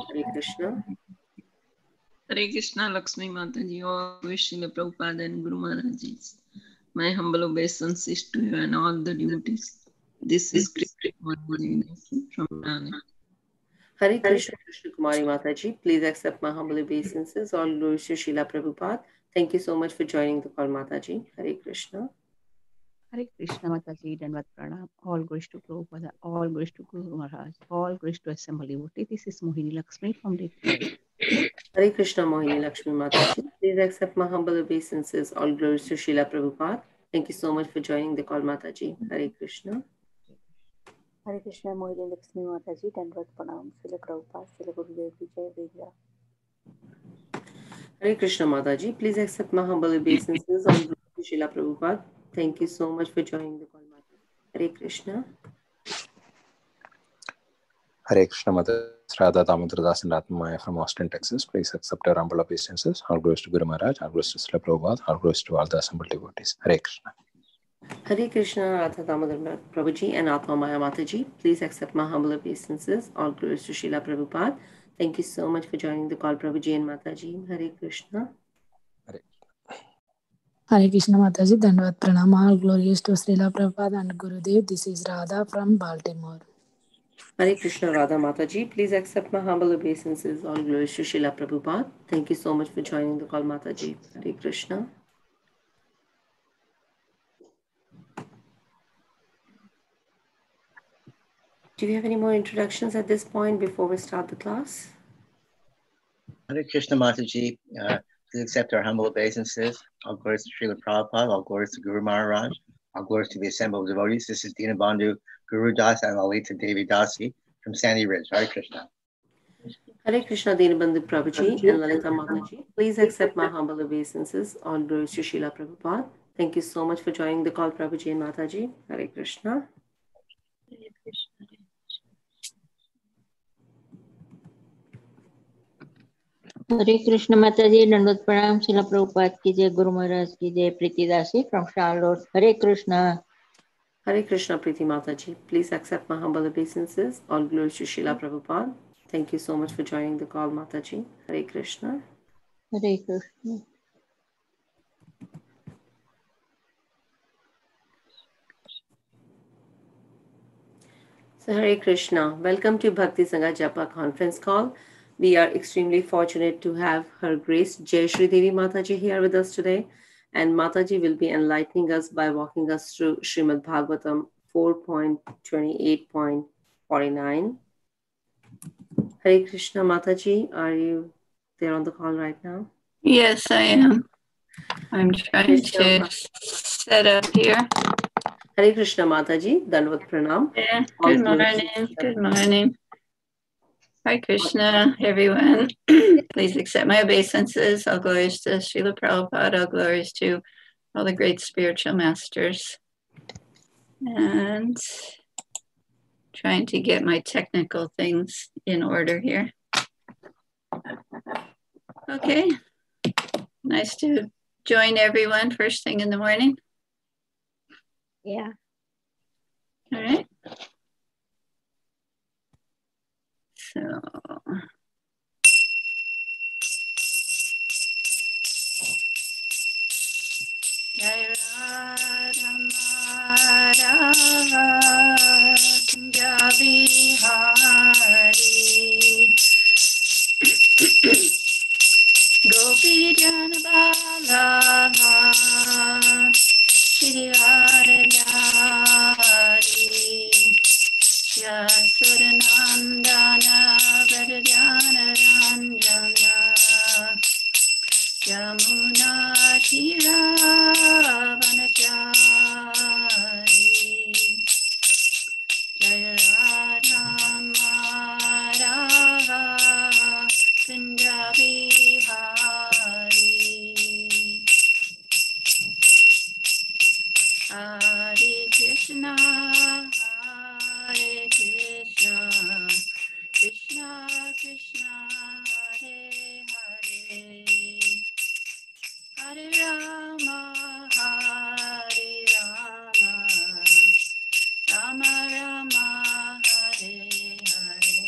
Hare Krishna. Hare Krishna, Lakshmi Mataji, all wish Srila Prabhupada and Guru Maharajis. My humble obeisances to you and all the devotees. This is Krishna from Nana. Hare Krishna, Krishna Kumari Mataji. Please accept my humble obeisances. All glories to Srila Prabhupada. Thank you so much for joining the call, Mataji. Hare Krishna. Hare Krishna Mataji, Dandavat Pranam. All glories to Prabhupada, all glories to Guru Maharaj, all glories to Assemble devotee. This is Mohini Lakshmi from Detroit. Hare Krishna, Mohini Lakshmi Mataji. Please accept my humble obeisances. All glories to Srila Prabhupada. Thank you so much for joining the call, Mataji. Hare Krishna. Hare Krishna, Mohini Lakshmi Mataji, Dandavat Pranam, Srila Prabhupada, Srila Gurudev Ki Jai Vedya. Hare Krishna Mataji, please accept my humble obeisances on Srila Prabhupada. Thank you so much for joining the call, Mataji. Hare Krishna. Hare Krishna Mataji, Radha Damodar Das and Ratmaya from Austin, Texas. Please accept our humble obeisances. All glories to Guru Maharaj, all glories to Srila Prabhupada, all glories to all the assembled devotees. Hare Krishna. Hare Krishna, Radha Damodar Prabhuji and Atma Maya Mataji. Please accept my humble obeisances. All glories to Srila Prabhupada. Thank you so much for joining the call, Prabhuji and Mataji. Hare Krishna. Hare Krishna Mataji, Dandavat Pranam. All glories to Srila Prabhupada and Gurudev. This is Radha from Baltimore. Hare Krishna, Radha Mataji. Please accept my humble obeisances. All glories to Srila Prabhupada. Thank you so much for joining the call, Mataji. Hare Krishna. Do you have any more introductions at this point before we start the class? Hare Krishna Mataji, please accept our humble obeisances. All glories to Srila Prabhupada, all glories to Guru Maharaj, all glories to the assembled devotees. This is Dinabandhu Guru Das and Lalita Devi Dasi from Sandy Ridge. Hare Krishna. Hare Krishna, Dinabandhu Prabhuji and Lalita Mataji. Please accept my humble obeisances. All glories to Srila Prabhupada. Thank you so much for joining the call, Prabhuji and Mataji. Hare Krishna. Hare Krishna. Hare Krishna Mataji, Dandavat Pranam, Srila Prabhupada ki Jai, Guru Maharaj ki Jai, Priti Dasi from Charlotte. Hare Krishna. Hare Krishna, Priti Mataji. Please accept my humble obeisances. All glories to Srila Prabhupada. Thank you so much for joining the call, Mataji. Hare Krishna. Hare Krishna. So Hare Krishna. Welcome to Bhakti Sangha Japa conference call. We are extremely fortunate to have Her Grace Jayasri Devi Mataji here with us today. And Mataji will be enlightening us by walking us through Srimad Bhagavatham 4.28.49. Hare Krishna Mataji, are you there on the call right now? Yes, I am. I'm trying to set up here. Hare Krishna Mataji, Dandavat Pranam. Yeah, good morning. Good morning. Hare Krishna, everyone. Please accept my obeisances. All glories to Srila Prabhupada. All glories to all the great spiritual masters. And trying to get my technical things in order here. Okay. Nice to join everyone first thing in the morning. Yeah. All right. So, Jai Radha Punjabi Hari Gopi Jana Bala Shri Hari Yasuranandana Varjana Ranjana Yamuna Tira Vanachari Jaya Radha Madhava Punjabi Hari Hare Krishna Hare Krishna Krishna Krishna Hare Hare Hare Rama Hare Rama Rama Rama Hare Hare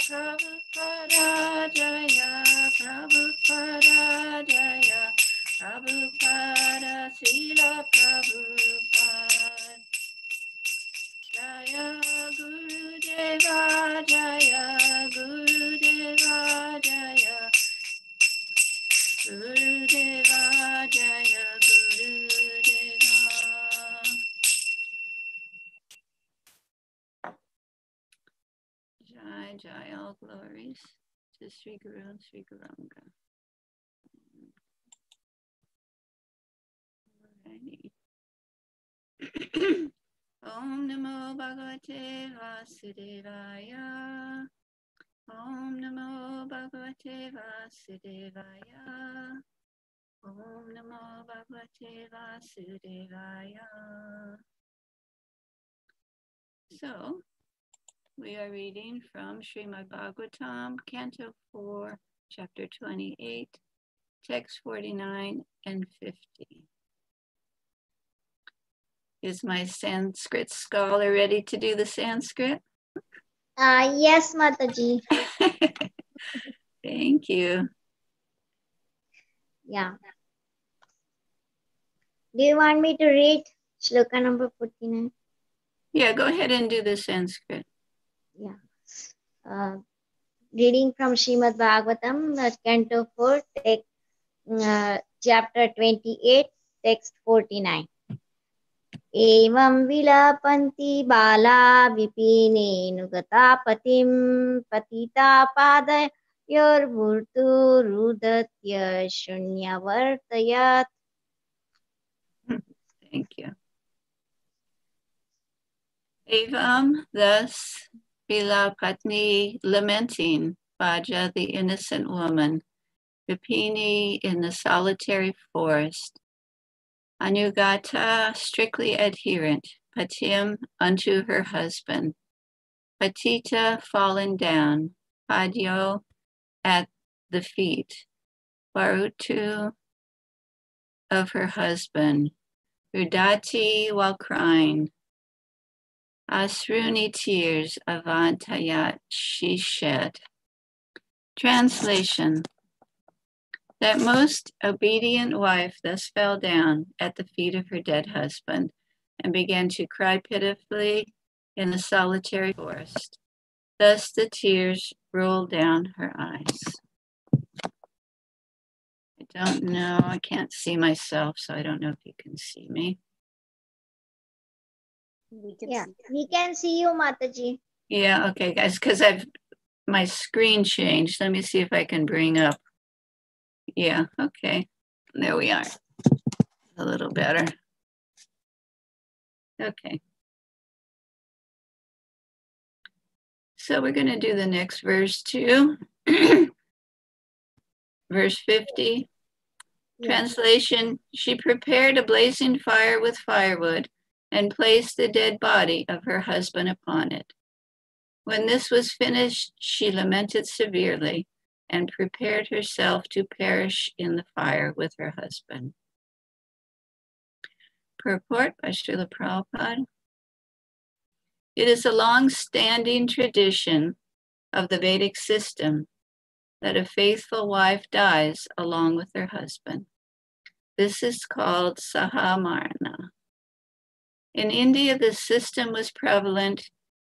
Prabhupada Jaya, Prabhupada Jaya, Prabhupada Srila Prabhupada. Jaya Gurudeva Jaya, Gurudeva Jaya, Gurudeva Jaya, Gurudeva. Jai Jai, all glories to Sri Guru and Sri Gauranga. Om Namo Bhagavate Vasudevaya. Om Namo Bhagavate Vasudevaya. Om Namo Bhagavate Vasudevaya. So, we are reading from Srimad Bhagavatam, Canto 4, Chapter 28, Text 49 and 50. Is my Sanskrit scholar ready to do the Sanskrit? Yes, Mataji. Thank you. Yeah. Do you want me to read shloka number 49? Yeah, go ahead and do the Sanskrit. Yeah. Reading from Srimad Bhagavatam, Canto 4, Chapter 28, Text 49. Evam vilapanti bala vipine nugatapatim patita padayor murtu rudatya shunyavartayat. Thank you. Evam, thus, Vilapatni, lamenting, Vaja, the innocent woman, Vipini, in the solitary forest, Anugata, strictly adherent, Patim, unto her husband, Patita, fallen down, Padyo, at the feet, Barutu, of her husband, Rudati, while crying, Asruni, tears, Avantayat, she shed. Translation. That most obedient wife thus fell down at the feet of her dead husband and began to cry pitifully in the solitary forest. Thus the tears rolled down her eyes. I don't know, I can't see myself, so I don't know if you can see me. We can see you, Mataji. Yeah, okay, guys, because my screen changed. Let me see if I can bring up. Yeah, okay. There we are. A little better. Okay. So we're going to do the next verse too. Verse 50. Translation, she prepared a blazing fire with firewood and placed the dead body of her husband upon it. When this was finished, she lamented severely and prepared herself to perish in the fire with her husband. Purport by Srila Prabhupada. It is a long-standing tradition of the Vedic system that a faithful wife dies along with her husband. This is called Sahamarna. In India, the system was prevalent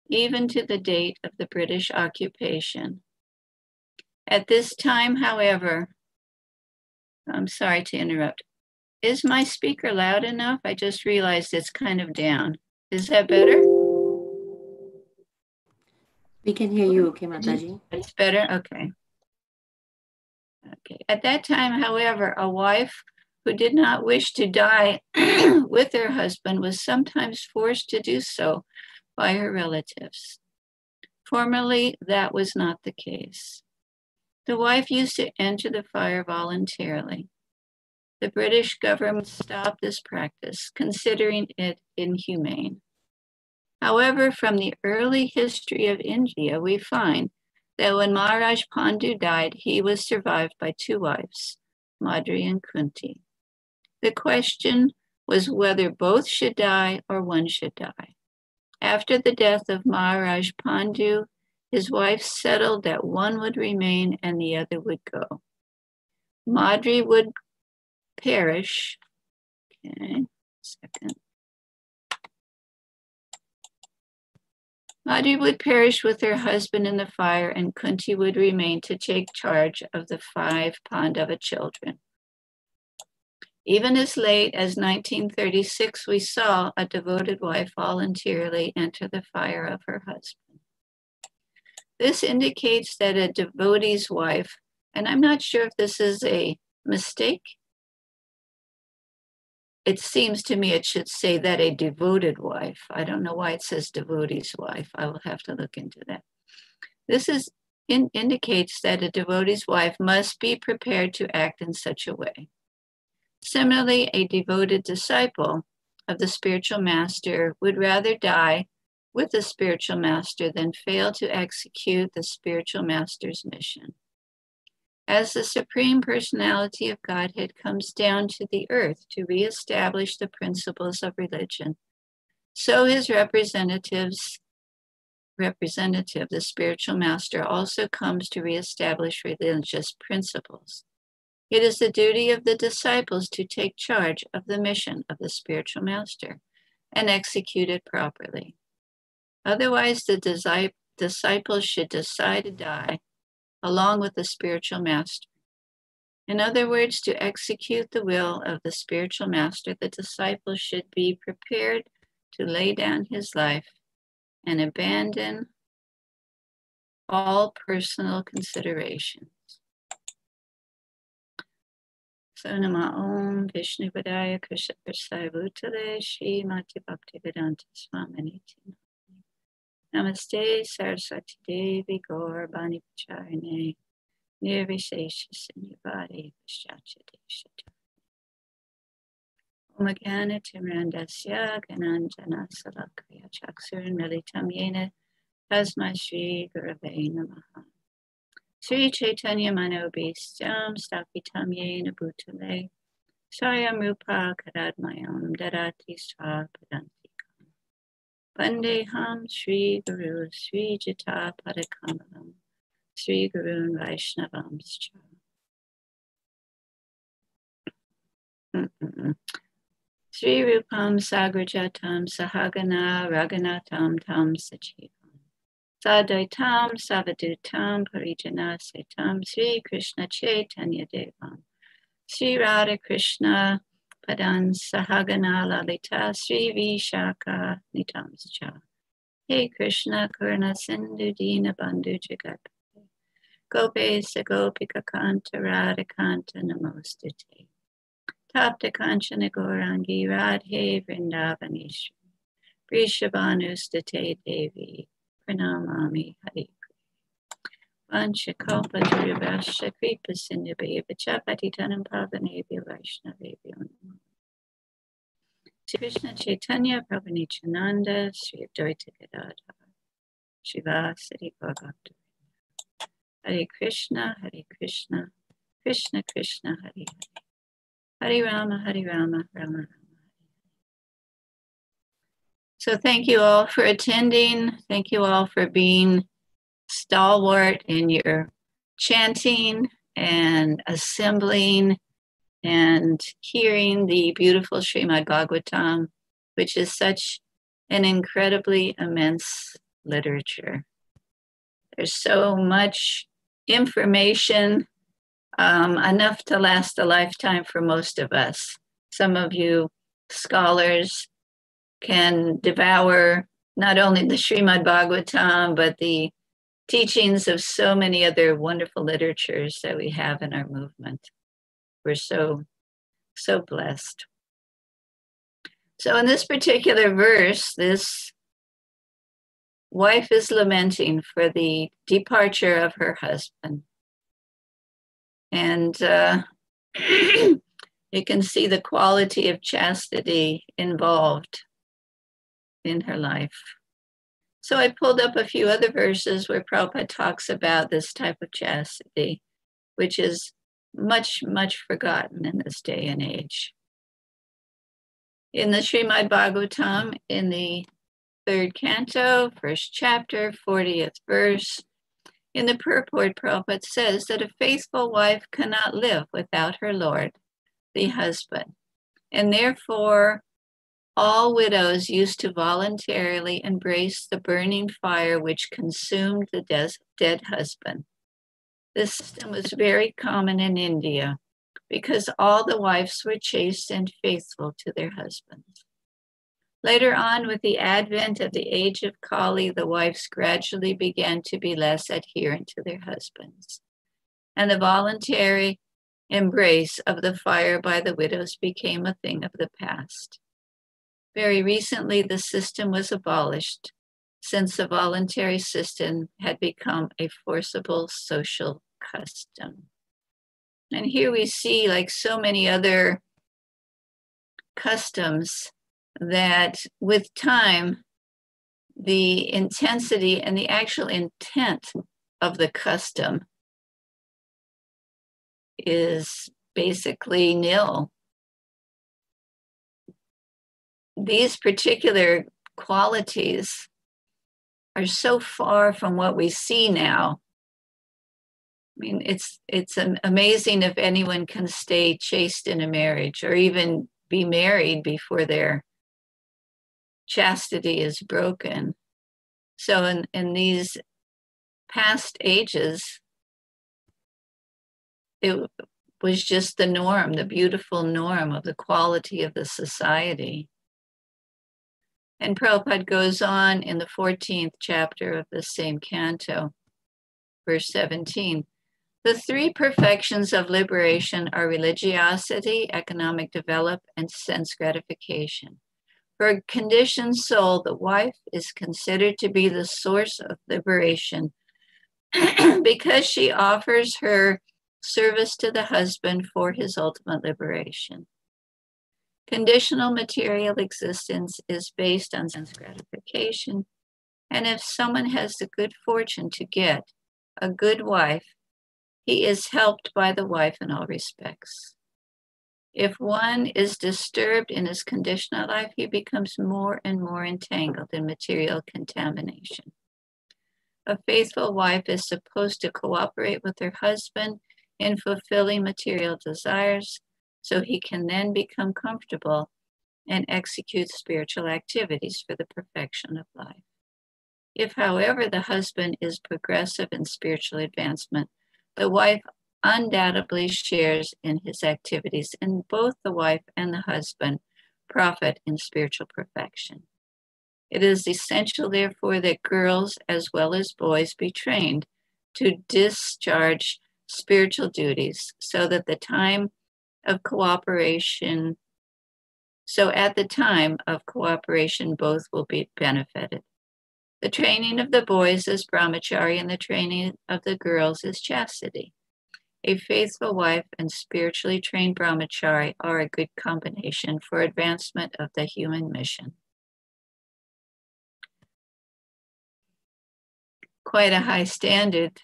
even to the date of the British occupation. At this time, however, I'm sorry to interrupt. Is my speaker loud enough? I just realized it's kind of down. Is that better? We can hear you, okay, Mataji? It's better? Okay. Okay. At that time, however, a wife who did not wish to die with her husband was sometimes forced to do so by her relatives. Formerly, that was not the case. The wife used to enter the fire voluntarily. The British government stopped this practice, considering it inhumane. However, from the early history of India, we find that when Maharaj Pandu died, he was survived by two wives, Madri and Kunti. The question was whether both should die or one should die. After the death of Maharaj Pandu, his wife settled that one would remain and the other would go. Madri would perish. Okay, second. Madri would perish with her husband in the fire, and Kunti would remain to take charge of the 5 Pandava children. Even as late as 1936, we saw a devoted wife voluntarily enter the fire of her husband. This indicates that a devotee's wife, and I'm not sure if this is a mistake. It seems to me it should say that a devoted wife. I don't know why it says devotee's wife. I will have to look into that. This indicates that a devotee's wife must be prepared to act in such a way. Similarly, a devoted disciple of the spiritual master would rather die with the spiritual master than fail to execute the spiritual master's mission. As the Supreme Personality of Godhead comes down to the earth to reestablish the principles of religion, so his representative, the spiritual master, also comes to reestablish religious principles. It is the duty of the disciples to take charge of the mission of the spiritual master and execute it properly. Otherwise, the disciples should decide to die along with the spiritual master. In other words, to execute the will of the spiritual master, the disciple should be prepared to lay down his life and abandon all personal considerations. So Nama Om Vishnu Padaya Krishna Prasaya Bhutale Shri Mati Bhakti Vedanta Swaminiti. Namaste Saraswati Devi Gaur Bani Pacharine Nirvishesha Sinyavadi Vishachadesha. Om Agana Timrandasya Gananjana Salakaya Chaksurin Militam Yena Tasma Shri Gurave Namaha. Sri Chaitanya Manobhistam Stapitam Yena Bhutale Swayam Rupa Karadmayam Dadati Swapadantikam Vandeham Sri Guru Sri Jita Padakamalam Sri Gurun Vaishnavamscha. Sri Rupam Sagrajatam Sahagana Raghunatam Tam Sachivam Sadaitam Savadutam Parijana Setam Sri Krishna Chaitanya Devam Sri Radha Krishna Padan Sahagana Lalita Sri Vishaka Nitamscha. Hey Krishna Karna Sindhu Dina Bandhu Jagat Gopesa Gopika Kanta Radha Kanta Namostute Tapta Kanchana Gaurangi Radhe Vrindavaneshwari Vrishabhanustate Devi Pranamami Hari Vanchakalpa Durivasha Kripa Sindhubheva Chapatitanam Pavanebhyo Vaishnavebhyo Namo. Sri Krishna Chaitanya Prabhu Nityananda Sri Advaita Gadadhar Srivasadi Bhagavatam. Hare Krishna, Krishna Krishna, Hare Hare, Hare Rama, Rama Rama. So thank you all for attending. Thank you all for being stalwart in your chanting and assembling and hearing the beautiful Srimad Bhagavatam, which is such an incredibly immense literature. There's so much information, enough to last a lifetime for most of us. Some of you scholars can devour not only the Srimad Bhagavatam, but the teachings of so many other wonderful literatures that we have in our movement. We're so blessed. So in this particular verse, this wife is lamenting for the departure of her husband. And you can see the quality of chastity involved in her life. So I pulled up a few other verses where Prabhupada talks about this type of chastity, which is much, much forgotten in this day and age. In the Srimad Bhagavatam, in the 3rd canto, 1st chapter, 40th verse. In the purport, Prabhupada says that a faithful wife cannot live without her lord, the husband, and therefore all widows used to voluntarily embrace the burning fire which consumed the dead husband. This system was very common in India because all the wives were chaste and faithful to their husbands. Later on, with the advent of the age of Kali, the wives gradually began to be less adherent to their husbands, and the voluntary embrace of the fire by the widows became a thing of the past. Very recently, the system was abolished, since the voluntary system had become a forcible social custom. And here we see, like so many other customs, that with time, the intensity and the actual intent of the custom is basically nil. These particular qualities are so far from what we see now. I mean, it's amazing if anyone can stay chaste in a marriage or even be married before their chastity is broken. So in these past ages, it was just the norm, the beautiful norm of the quality of the society. And Prabhupada goes on in the 14th chapter of the same canto, verse 17. The 3 perfections of liberation are religiosity, economic development, and sense gratification. For a conditioned soul, the wife is considered to be the source of liberation because she offers her service to the husband for his ultimate liberation. Conditional material existence is based on sense gratification, and if someone has the good fortune to get a good wife, he is helped by the wife in all respects. If one is disturbed in his conditional life, he becomes more and more entangled in material contamination. A faithful wife is supposed to cooperate with her husband in fulfilling material desires, so he can then become comfortable and execute spiritual activities for the perfection of life. If, however, the husband is progressive in spiritual advancement, the wife undoubtedly shares in his activities, and both the wife and the husband profit in spiritual perfection. It is essential, therefore, that girls as well as boys be trained to discharge spiritual duties so that at the time of cooperation, both will be benefited. The training of the boys is brahmachari and the training of the girls is chastity. A faithful wife and spiritually trained brahmachari are a good combination for advancement of the human mission. Quite a high standard.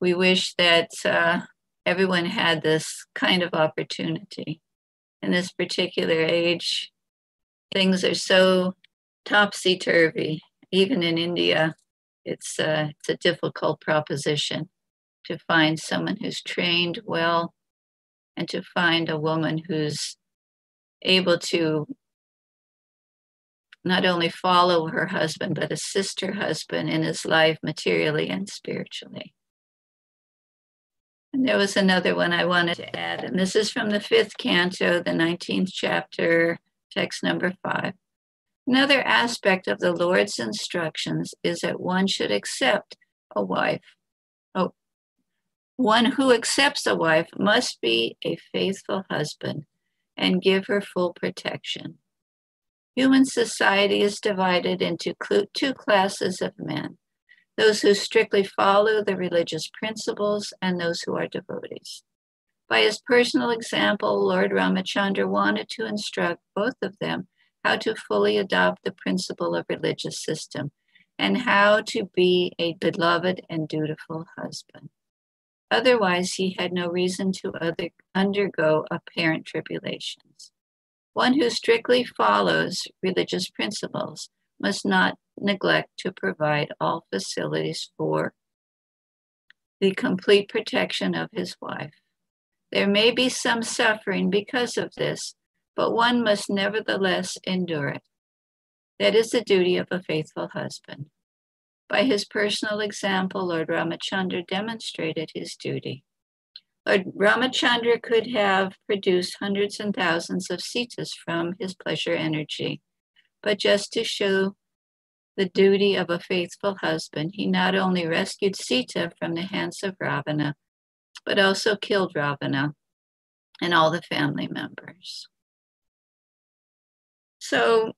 We wish that everyone had this kind of opportunity. In this particular age, things are so topsy-turvy. Even in India, it's a difficult proposition to find someone who's trained well and to find a woman who's able to not only follow her husband, but assist her husband in his life materially and spiritually. And there was another one I wanted to add, and this is from the 5th canto, the 19th chapter, text number 5. Another aspect of the Lord's instructions is that one should accept a wife. One who accepts a wife must be a faithful husband and give her full protection. Human society is divided into 2 classes of men, those who strictly follow the religious principles and those who are devotees. By his personal example, Lord Ramachandra wanted to instruct both of them how to fully adopt the principle of religious system and how to be a beloved and dutiful husband. Otherwise, he had no reason to undergo apparent tribulations. One who strictly follows religious principles must not neglect to provide all facilities for the complete protection of his wife. There may be some suffering because of this, but one must nevertheless endure it. That is the duty of a faithful husband. By his personal example, Lord Ramachandra demonstrated his duty. Lord Ramachandra could have produced hundreds and thousands of sitas from his pleasure energy, but just to show the duty of a faithful husband, he not only rescued Sita from the hands of Ravana, but also killed Ravana and all the family members. So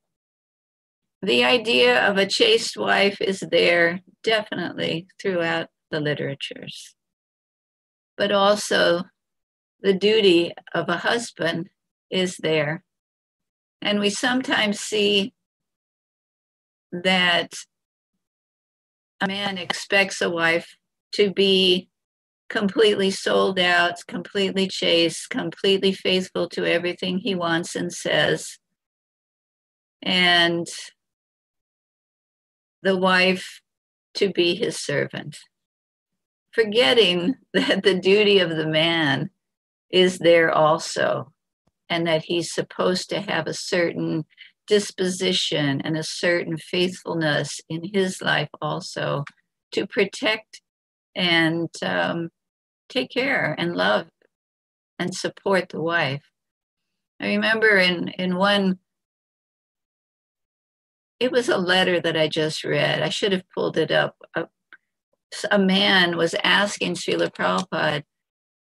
the idea of a chaste wife is there definitely throughout the literatures, but also the duty of a husband is there. And we sometimes see that a man expects a wife to be completely sold out, completely chaste, completely faithful to everything he wants and says. And the wife to be his servant, forgetting that the duty of the man is there also, and that he's supposed to have a certain disposition and a certain faithfulness in his life also to protect and take care and love and support the wife. I remember in one, it was a letter that I just read. I should have pulled it up. A man was asking Srila Prabhupada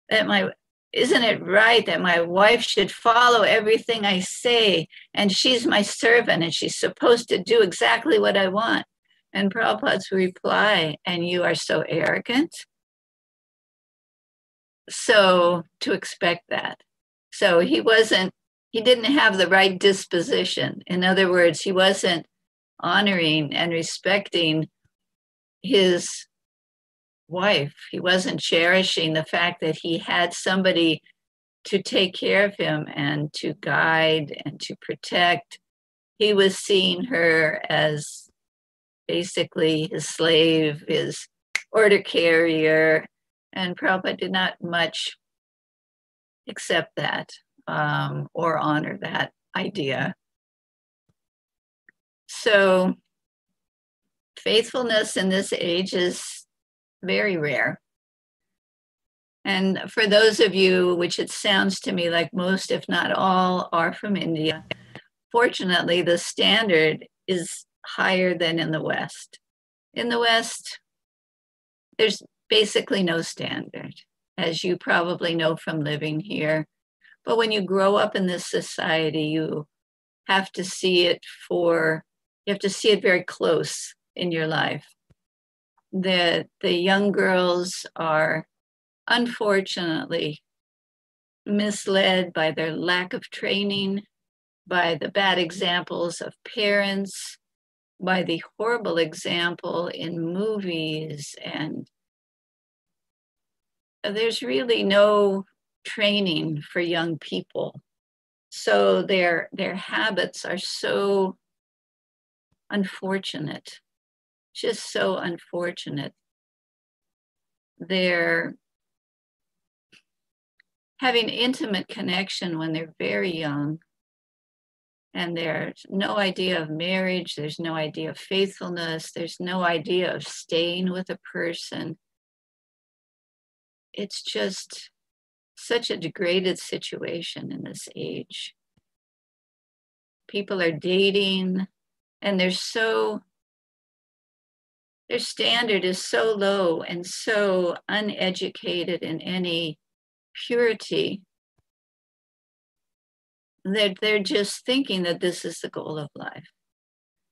that isn't it right that my wife should follow everything I say, and she's my servant and she's supposed to do exactly what I want? And Prabhupada's reply, and you are so arrogant? So to expect that. So he didn't have the right disposition. In other words, he wasn't honoring and respecting his wife. He wasn't cherishing the fact that he had somebody to take care of him and to guide and to protect. He was seeing her as basically his slave, his order carrier, and Prabhupada did not much accept that or honor that idea. So faithfulness in this age is very rare. And for those of you, which it sounds to me like most, if not all, are from India, fortunately, the standard is higher than in the West. In the West, there's basically no standard, as you probably know from living here. But when you grow up in this society, you have to see it very close in your life. The young girls are unfortunately misled by their lack of training, by the bad examples of parents, by the horrible example in movies, and there's really no training for young people. So their habits are so unfortunate, just so unfortunate. They're having intimate connection when they're very young, and there's no idea of marriage, there's no idea of faithfulness, there's no idea of staying with a person. It's just such a degraded situation in this age. People are dating, and their standard is so low and so uneducated in any purity that they're just thinking that this is the goal of life,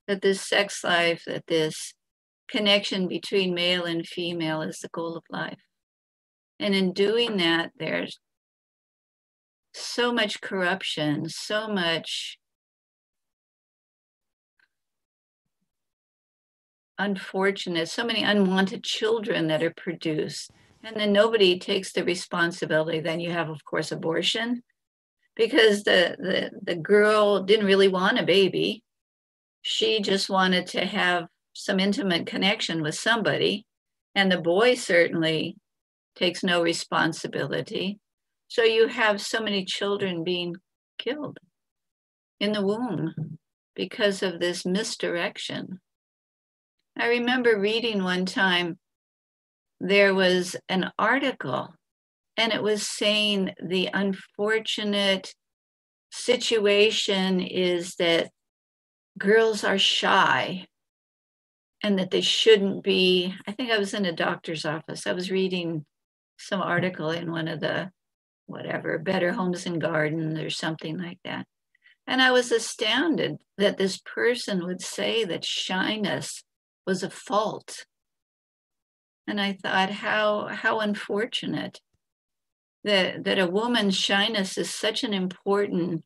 that this sex life, that this connection between male and female is the goal of life. And in doing that, there's so much corruption, so much unfortunate, so many unwanted children that are produced. And then nobody takes the responsibility. Then you have, of course, abortion, because the girl didn't really want a baby. She just wanted to have some intimate connection with somebody. And the boy certainly takes no responsibility. So you have so many children being killed in the womb because of this misdirection. I remember reading one time, there was an article, and it was saying the unfortunate situation is that girls are shy and that they shouldn't be. I think I was in a doctor's office. I was reading some article in one of the Better Homes and Gardens or something like that. And I was astounded that this person would say that shyness was a fault. And I thought, how unfortunate that a woman's shyness is such an important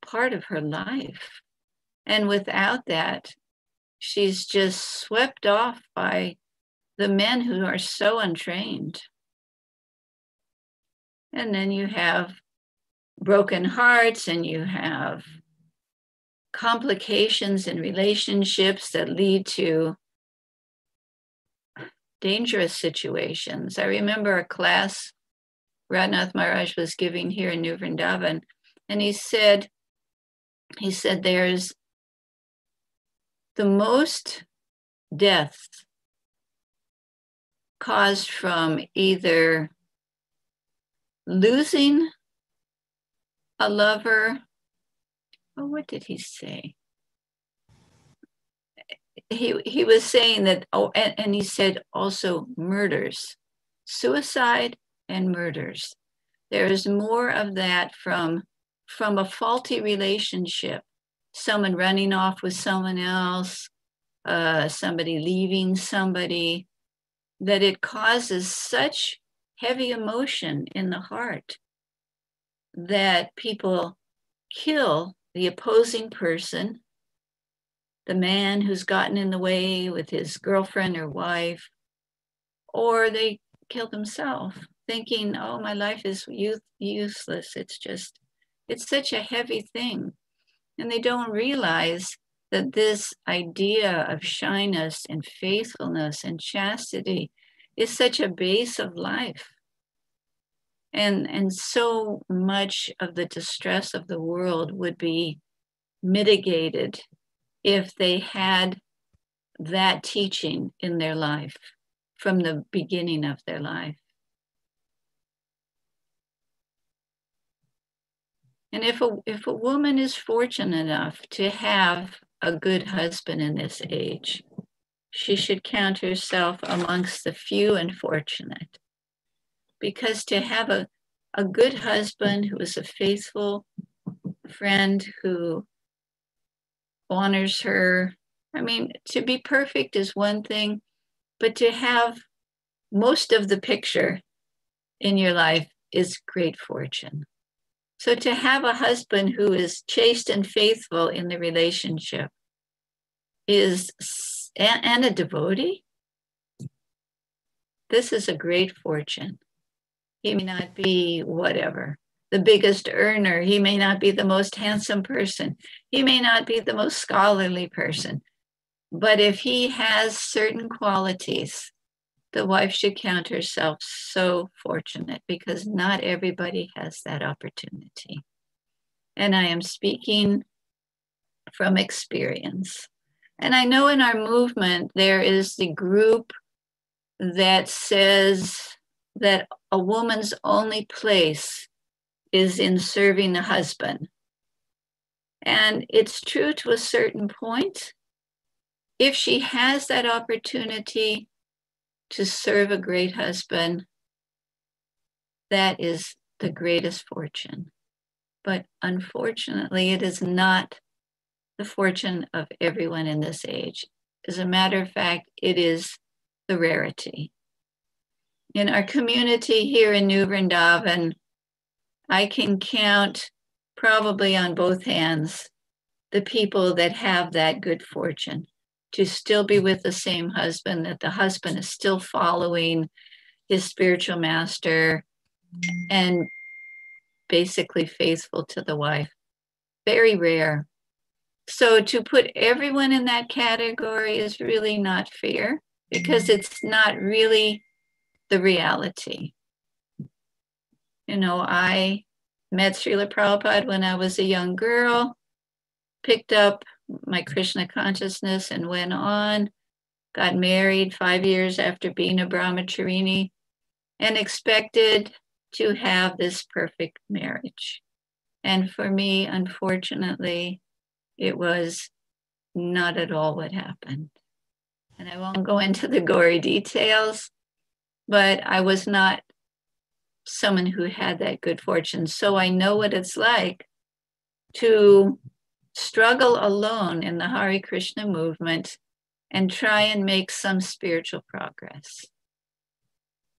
part of her life. And without that, she's just swept off by the men who are so untrained. And then you have broken hearts, and you have complications in relationships that lead to dangerous situations. I remember a class Radhanath Maharaj was giving here in New Vrindavan, and he said there's the most deaths caused from either losing a lover. Oh, what did he say? He was saying that, and he said also murders, suicide and murders. There is more of that from a faulty relationship, someone running off with someone else, somebody leaving somebody, that it causes such heavy emotion in the heart that people kill the opposing person, the man who's gotten in the way with his girlfriend or wife, or they kill themselves thinking, oh, my life is useless. It's such a heavy thing. And they don't realize that this idea of shyness and faithfulness and chastity is such a base of life. And so much of the distress of the world would be mitigated if they had that teaching in their life from the beginning of their life. And if a woman is fortunate enough to have a good husband in this age, she should count herself amongst the few and fortunate. Because to have a good husband who is a faithful friend, who honors her, I mean, to be perfect is one thing, but to have most of the picture in your life is great fortune. So to have a husband who is chaste and faithful in the relationship and a devotee, this is a great fortune. He may not be the biggest earner. He may not be the most handsome person. He may not be the most scholarly person. But if he has certain qualities, the wife should count herself so fortunate, because not everybody has that opportunity. And I am speaking from experience. And I know in our movement, there is the group that says that a woman's only place is in serving the husband. And it's true to a certain point. If she has that opportunity to serve a great husband, that is the greatest fortune. But unfortunately, it is not the fortune of everyone in this age. As a matter of fact, it is the rarity. In our community here in New Vrindavan, I can count probably on both hands the people that have that good fortune to still be with the same husband, that the husband is still following his spiritual master and basically faithful to the wife. Very rare. So to put everyone in that category is really not fair, because it's not really the reality. You know, I met Srila Prabhupada when I was a young girl, picked up my Krishna consciousness and went on, got married 5 years after being a brahmacharini, and expected to have this perfect marriage. And for me, unfortunately, it was not at all what happened. And I won't go into the gory details, but I was not someone who had that good fortune. So I know what it's like to struggle alone in the Hare Krishna movement and try and make some spiritual progress.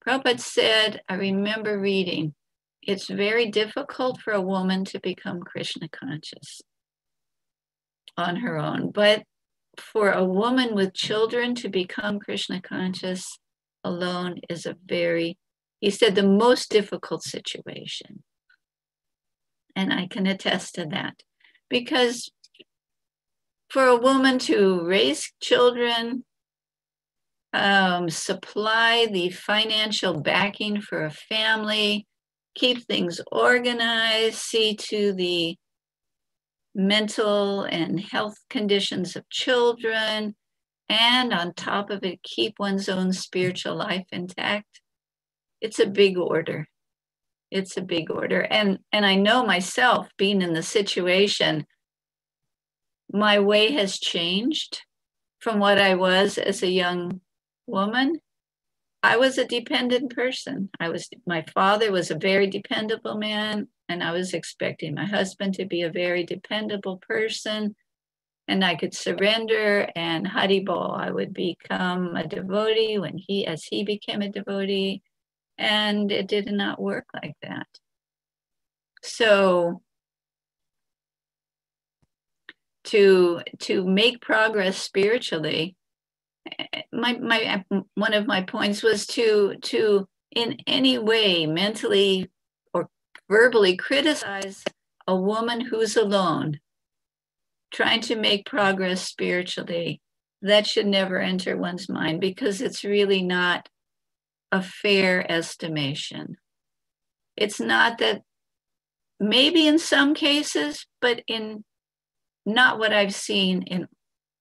Prabhupada said, I remember reading, it's very difficult for a woman to become Krishna conscious on her own, but for a woman with children to become Krishna conscious alone is a very, he said, the most difficult situation. And I can attest to that, because for a woman to raise children, supply the financial backing for a family, keep things organized, see to the mental and health conditions of children, and on top of it, keep one's own spiritual life intact. It's a big order. It's a big order. And I know myself, being in the situation, my way has changed from what I was as a young woman. I was a dependent person. My father was a very dependable man, and I was expecting my husband to be a very dependable person, and I could surrender, and Haribol, I would become a devotee as he became a devotee, and it did not work like that. So to make progress spiritually, one of my points was to in any way mentally or verbally criticize a woman who's alone, trying to make progress spiritually. That should never enter one's mind, because it's really not a fair estimation. It's not that, maybe in some cases, but in not what I've seen in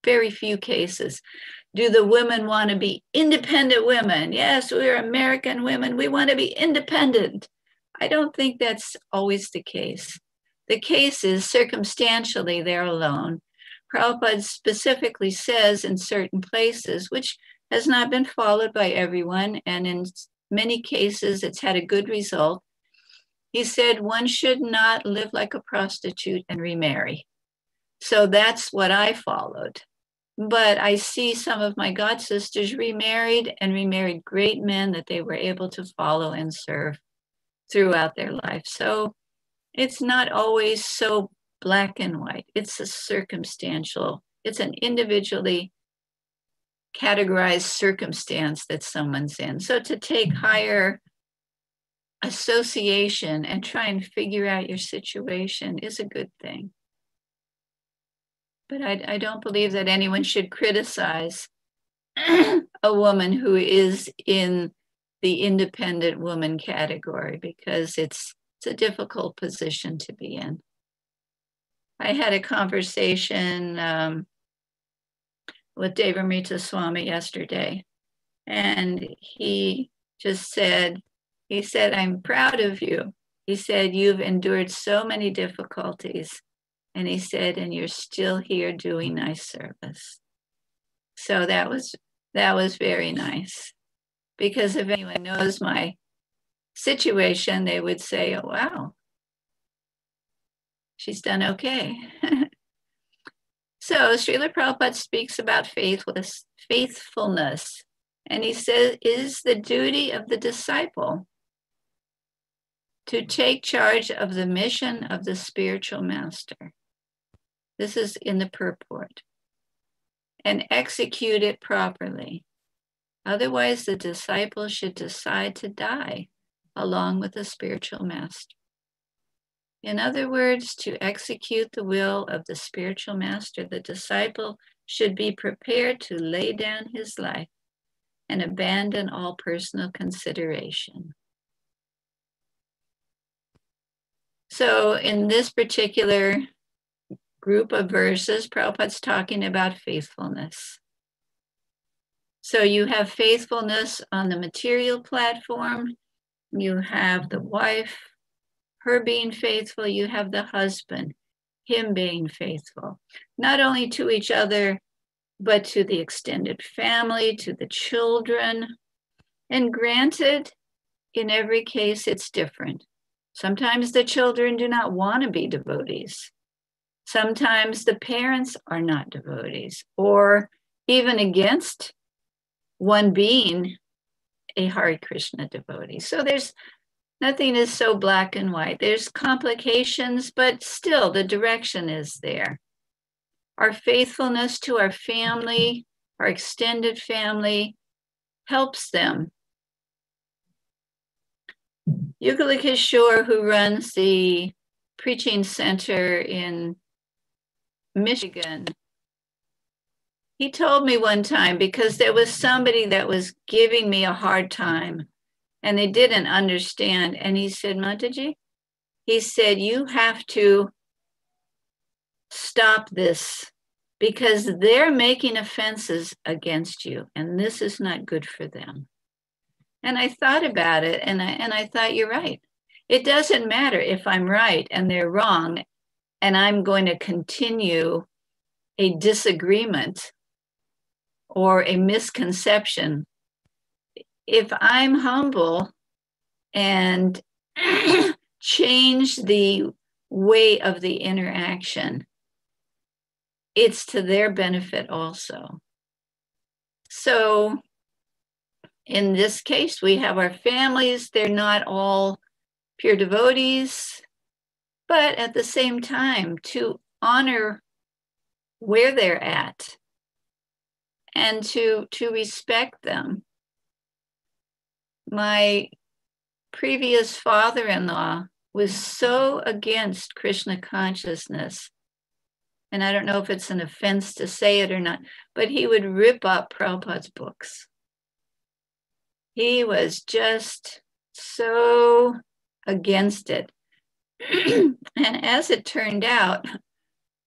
very few cases. Do the women want to be independent women? Yes, we're American women. We want to be independent. I don't think that's always the case. The case is circumstantially they're alone. Prabhupada specifically says in certain places, which has not been followed by everyone, and in many cases it's had a good result. He said one should not live like a prostitute and remarry. So that's what I followed. But I see some of my god sisters remarried great men that they were able to follow and serve throughout their life. So it's not always so black and white. It's a circumstantial, it's an individually categorized circumstance that someone's in. So to take higher association and try and figure out your situation is a good thing. But I don't believe that anyone should criticize a woman who is in the independent woman category, because it's a difficult position to be in. I had a conversation with Devamrita Swami yesterday, and he just said, I'm proud of you. He said, you've endured so many difficulties. And he said, and you're still here doing nice service. So that was very nice, because if anyone knows my situation, they would say, oh, wow, she's done okay. So Srila Prabhupada speaks about faithfulness. And he says, it is the duty of the disciple to take charge of the mission of the spiritual master. This is in the purport. And execute it properly. Otherwise, the disciple should decide to die along with the spiritual master. In other words, to execute the will of the spiritual master, the disciple should be prepared to lay down his life and abandon all personal consideration. So in this particular group of verses, Prabhupada's talking about faithfulness. So you have faithfulness on the material platform, you have the wife, her being faithful, you have the husband, him being faithful, not only to each other, but to the extended family, to the children. And granted, in every case, it's different. Sometimes the children do not want to be devotees. Sometimes the parents are not devotees, or even against one being a Hare Krishna devotee. So there's nothing is so black and white. There's complications, but still the direction is there. Our faithfulness to our family, our extended family, helps them. Yugala Kishore, who runs the preaching center in Michigan, he told me one time, because there was somebody that was giving me a hard time and they didn't understand. And he said, Mataji, he said, you have to stop this because they're making offenses against you and this is not good for them. And I thought about it and I thought, you're right. It doesn't matter if I'm right and they're wrong and I'm going to continue a disagreement or a misconception. If I'm humble and change the way of the interaction, it's to their benefit also. So in this case, we have our families. They're not all pure devotees, but at the same time, to honor where they're at and to respect them. My previous father-in-law was so against Krishna consciousness, and I don't know if it's an offense to say it or not, but he would rip up Prabhupada's books. He was just so against it. And as it turned out,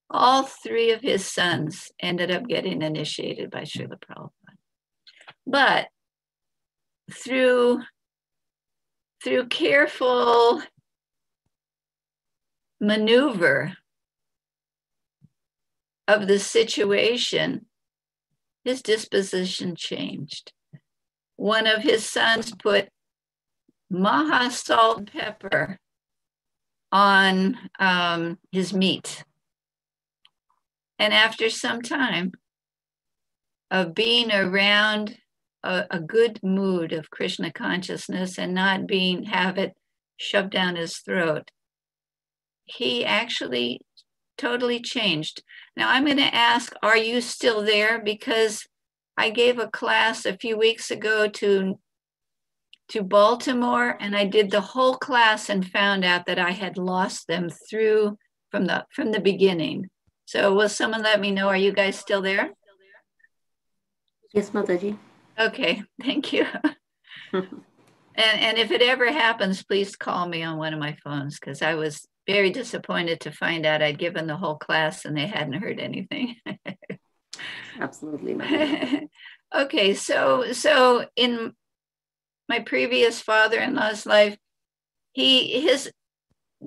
all three of his sons ended up getting initiated by Srila Prabhupada. But through careful maneuver of the situation, his disposition changed. One of his sons put maha salt and pepper on his meat. And after some time of being around a good mood of Krishna consciousness and not have it shoved down his throat, he actually totally changed. Now I'm going to ask, are you still there? Because I gave a class a few weeks ago to Baltimore, and I did the whole class and found out that I had lost them from the beginning. So will someone let me know, are you guys still there? Yes, Mataji. Okay, thank you. And if it ever happens, please call me on one of my phones, because I was very disappointed to find out I'd given the whole class and they hadn't heard anything. Absolutely. Okay, so in my previous father-in-law's life,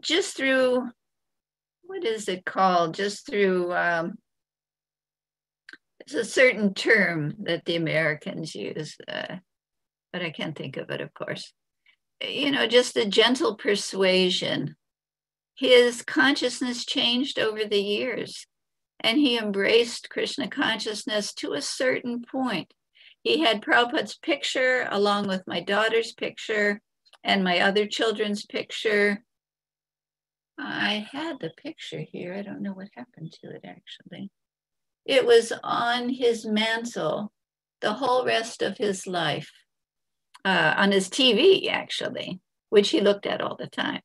just through, what is it called? Just through, it's a certain term that the Americans use, but I can't think of it, of course. Just a gentle persuasion. His consciousness changed over the years, and he embraced Krishna consciousness to a certain point. He had Prabhupada's picture along with my daughter's picture and my other children's picture. I had the picture here. I don't know what happened to it, actually. It was on his mantle the whole rest of his life, on his TV, actually, which he looked at all the time.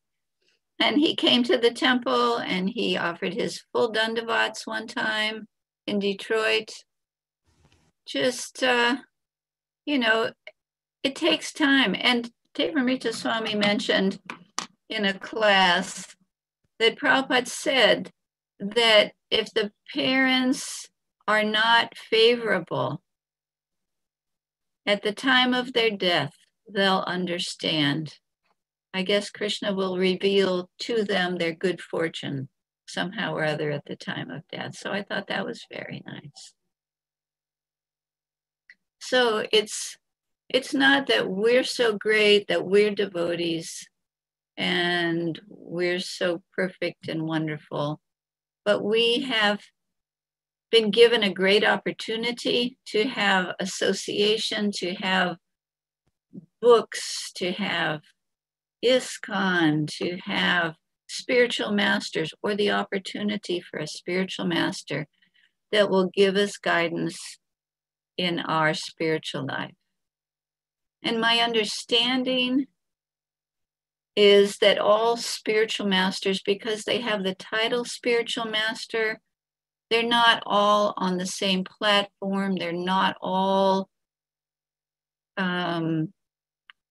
And he came to the temple and he offered his full dandavats one time in Detroit. Just, you know, it takes time. And Devamrita Swami mentioned in a class that Prabhupada said that if the parents are not favorable at the time of their death, they'll understand. I guess Krishna will reveal to them their good fortune somehow or other at the time of death. So I thought that was very nice. So it's not that we're so great, that we're devotees and we're so perfect and wonderful, but we have been given a great opportunity to have association, to have books, to have ISKCON, to have spiritual masters, or the opportunity for a spiritual master that will give us guidance in our spiritual life. And my understanding is that all spiritual masters, because they have the title spiritual master, they're not all on the same platform. They're not all Uttama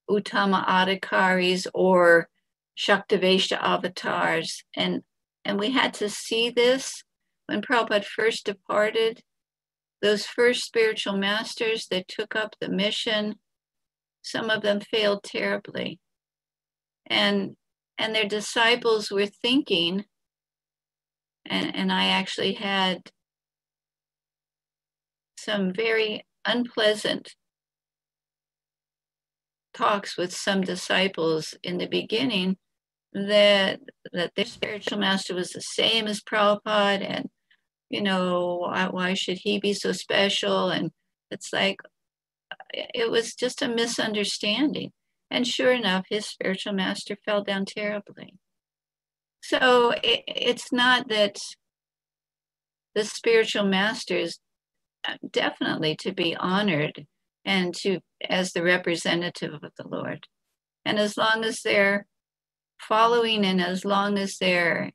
Adhikaris or Shaktaveshta avatars. And we had to see this when Prabhupada first departed. Those first spiritual masters that took up the mission, some of them failed terribly. And their disciples were thinking, and I actually had some very unpleasant talks with some disciples in the beginning that their spiritual master was the same as Prabhupada, and you know, why should he be so special? And it's like, it was just a misunderstanding. And sure enough, his spiritual master fell down terribly. So it's not that the spiritual master is definitely to be honored and to as the representative of the Lord. And as long as they're following and as long as they're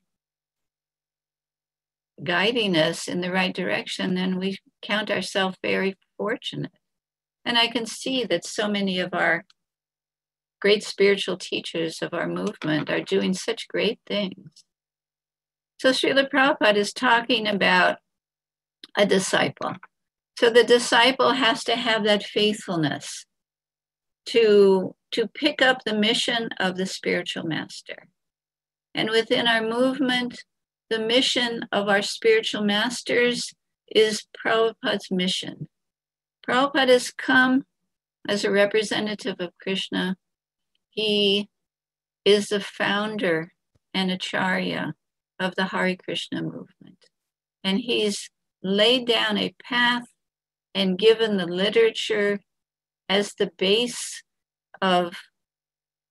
guiding us in the right direction, then we count ourselves very fortunate. And I can see that so many of our great spiritual teachers of our movement are doing such great things. So Srila Prabhupada is talking about a disciple. So the disciple has to have that faithfulness to pick up the mission of the spiritual master. And within our movement, the mission of our spiritual masters is Prabhupada's mission. Prabhupada has come as a representative of Krishna. He is the founder and acharya of the Hare Krishna movement. And he's laid down a path and given the literature as the base of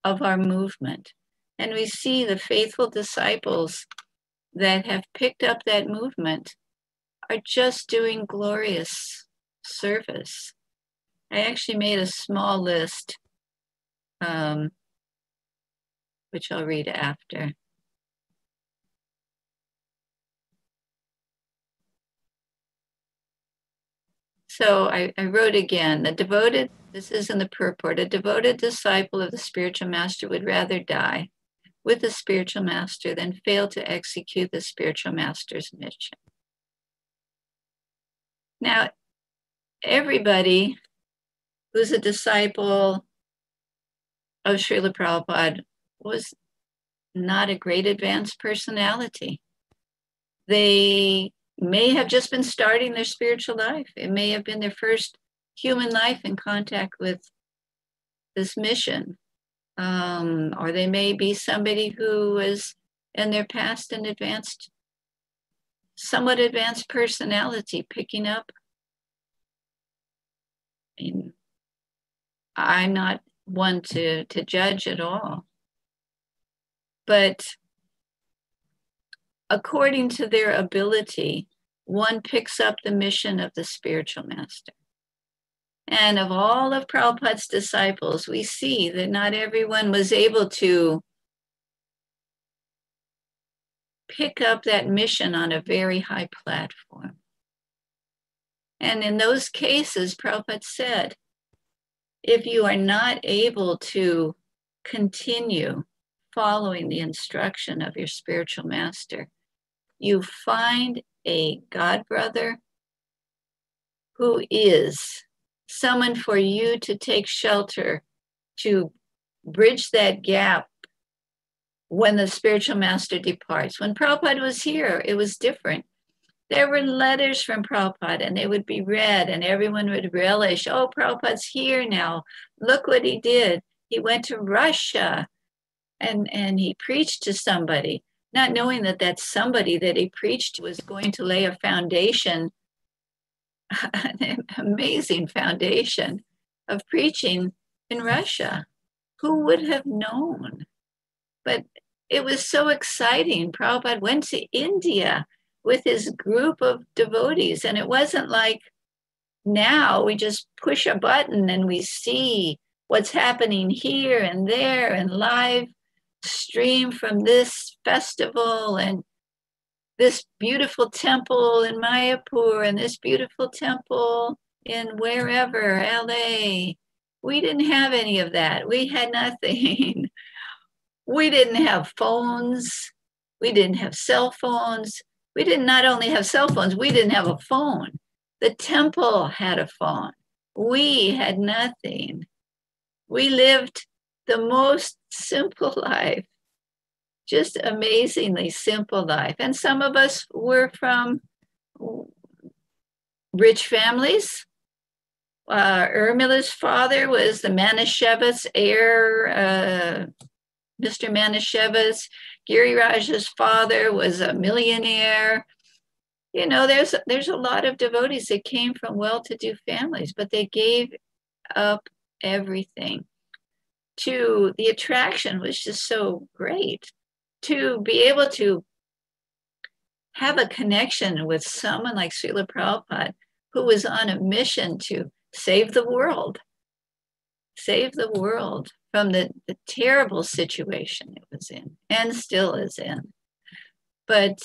our movement. And we see the faithful disciples that have picked up that movement are just doing glorious service. I actually made a small list, which I'll read after. So I wrote again, this is in the purport, a devoted disciple of the spiritual master would rather die with the spiritual master than fail to execute the spiritual master's mission. Now, everybody who's a disciple of Srila Prabhupada was not a great advanced personality. They may have just been starting their spiritual life. It may have been their first human life in contact with this mission. Or they may be somebody who is in their past an advanced, somewhat advanced personality picking up. I'm not one to judge at all. But according to their ability, one picks up the mission of the spiritual master. And of all of Prabhupada's disciples, we see that not everyone was able to pick up that mission on a very high platform. And in those cases, Prabhupada said, if you are not able to continue following the instruction of your spiritual master, you find a God brother who is someone for you to take shelter, to bridge that gap when the spiritual master departs. When Prabhupada was here, it was different. There were letters from Prabhupada and they would be read and everyone would relish, oh, Prabhupada's here now. Look what he did. He went to Russia and he preached to somebody, not knowing that that somebody that he preached to was going to lay a foundation, an amazing foundation of preaching in Russia. Who would have known? But it was so exciting. Prabhupada went to India with his group of devotees, and it wasn't like now we just push a button and we see what's happening here and there and live stream from this festival and this beautiful temple in Mayapur and this beautiful temple in wherever, LA. We didn't have any of that. We had nothing. We didn't have phones. We didn't have cell phones. We didn't not only have cell phones, we didn't have a phone. The temple had a phone. We had nothing. We lived the most simple life, just amazingly simple life. And some of us were from rich families. Urmila's father was the Manischewitz heir, Mr. Manischewitz. Giriraj's father was a millionaire. You know, there's a lot of devotees that came from well-to-do families, but they gave up everything. The attraction was just so great. To be able to have a connection with someone like Srila Prabhupada, who was on a mission to save the world from the terrible situation it was in and still is in. But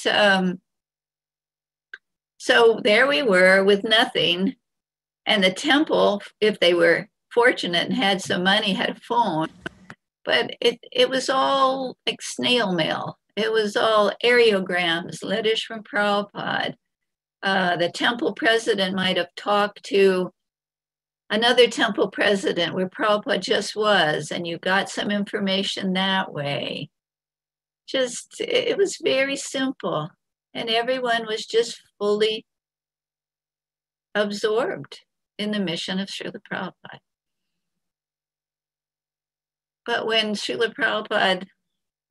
so there we were with nothing. And the temple, if they were fortunate and had some money, had a phone. But it was all like snail mail. It was all aerograms, letters from Prabhupada. The temple president might have talked to another temple president where Prabhupada just was, and you got some information that way. It was very simple, and everyone was just fully absorbed in the mission of Srila Prabhupada. But when Srila Prabhupada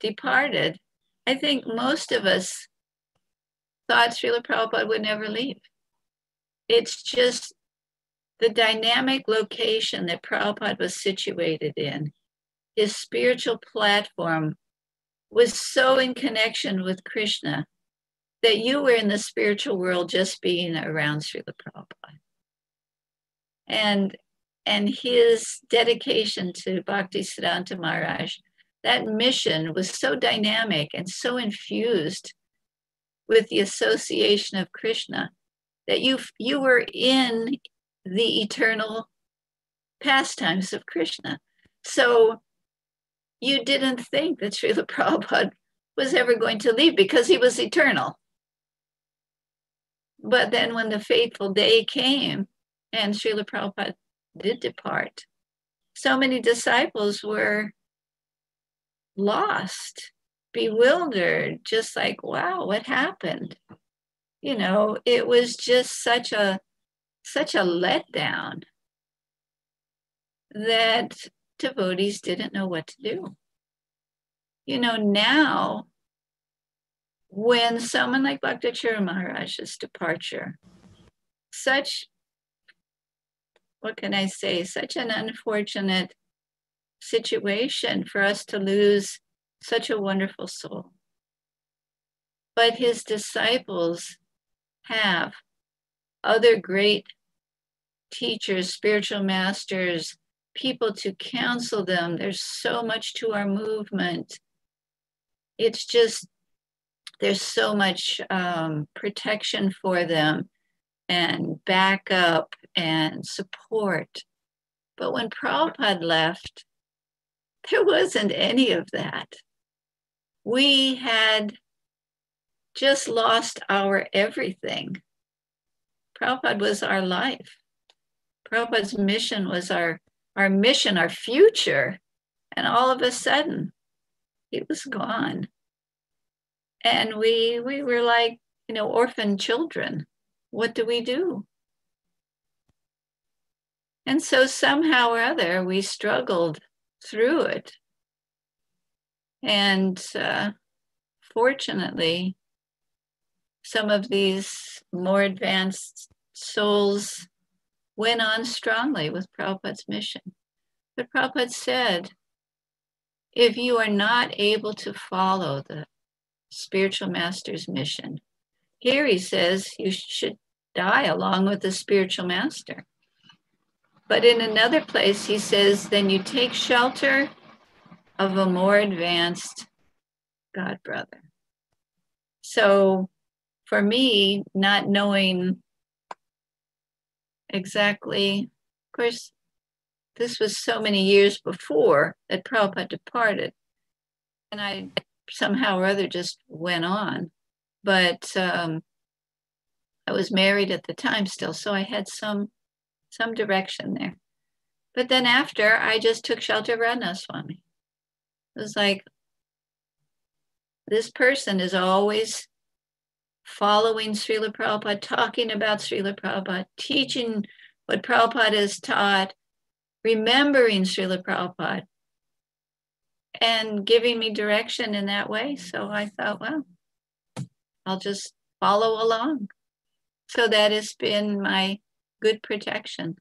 departed, I think most of us thought Srila Prabhupada would never leave. It's just the dynamic location that Prabhupada was situated in. His spiritual platform was so in connection with Krishna that you were in the spiritual world just being around Srila Prabhupada. And his dedication to Bhaktisiddhanta Maharaj, that mission was so dynamic and so infused with the association of Krishna that you were in the eternal pastimes of Krishna. So you didn't think that Srila Prabhupada was ever going to leave because he was eternal. But then when the fateful day came and Srila Prabhupada did depart, so many disciples were lost, bewildered, just like, wow, what happened? You know, it was just such a letdown that devotees didn't know what to do. You know, now, when someone like Bhaktacharya Maharaj's departure, what can I say, such an unfortunate situation for us to lose such a wonderful soul. But his disciples have other great teachers, spiritual masters, people to counsel them. There's so much to our movement. It's just there's so much protection for them and backup and support. But when Prabhupada left, there wasn't any of that. We had just lost our everything. Prabhupada was our life. Prabhupada's mission was our mission, our future. And all of a sudden, he was gone. And we were like, orphan children. What do we do? And so somehow or other, we struggled through it. And fortunately, some of these more advanced souls went on strongly with Prabhupada's mission. But Prabhupada said, if you are not able to follow the spiritual master's mission, here he says you should die along with the spiritual master. But in another place, he says, then you take shelter of a more advanced God brother. So for me, not knowing exactly, of course, this was so many years before that Prabhupada departed. And I somehow or other just went on. But I was married at the time still, so I had some direction there. But then after, I just took shelter of Radha Swami. It was like, this person is always following Srila Prabhupada, talking about Srila Prabhupada, teaching what Prabhupada has taught, remembering Srila Prabhupada, and giving me direction in that way. So I thought, well, I'll just follow along. So that has been my good protection.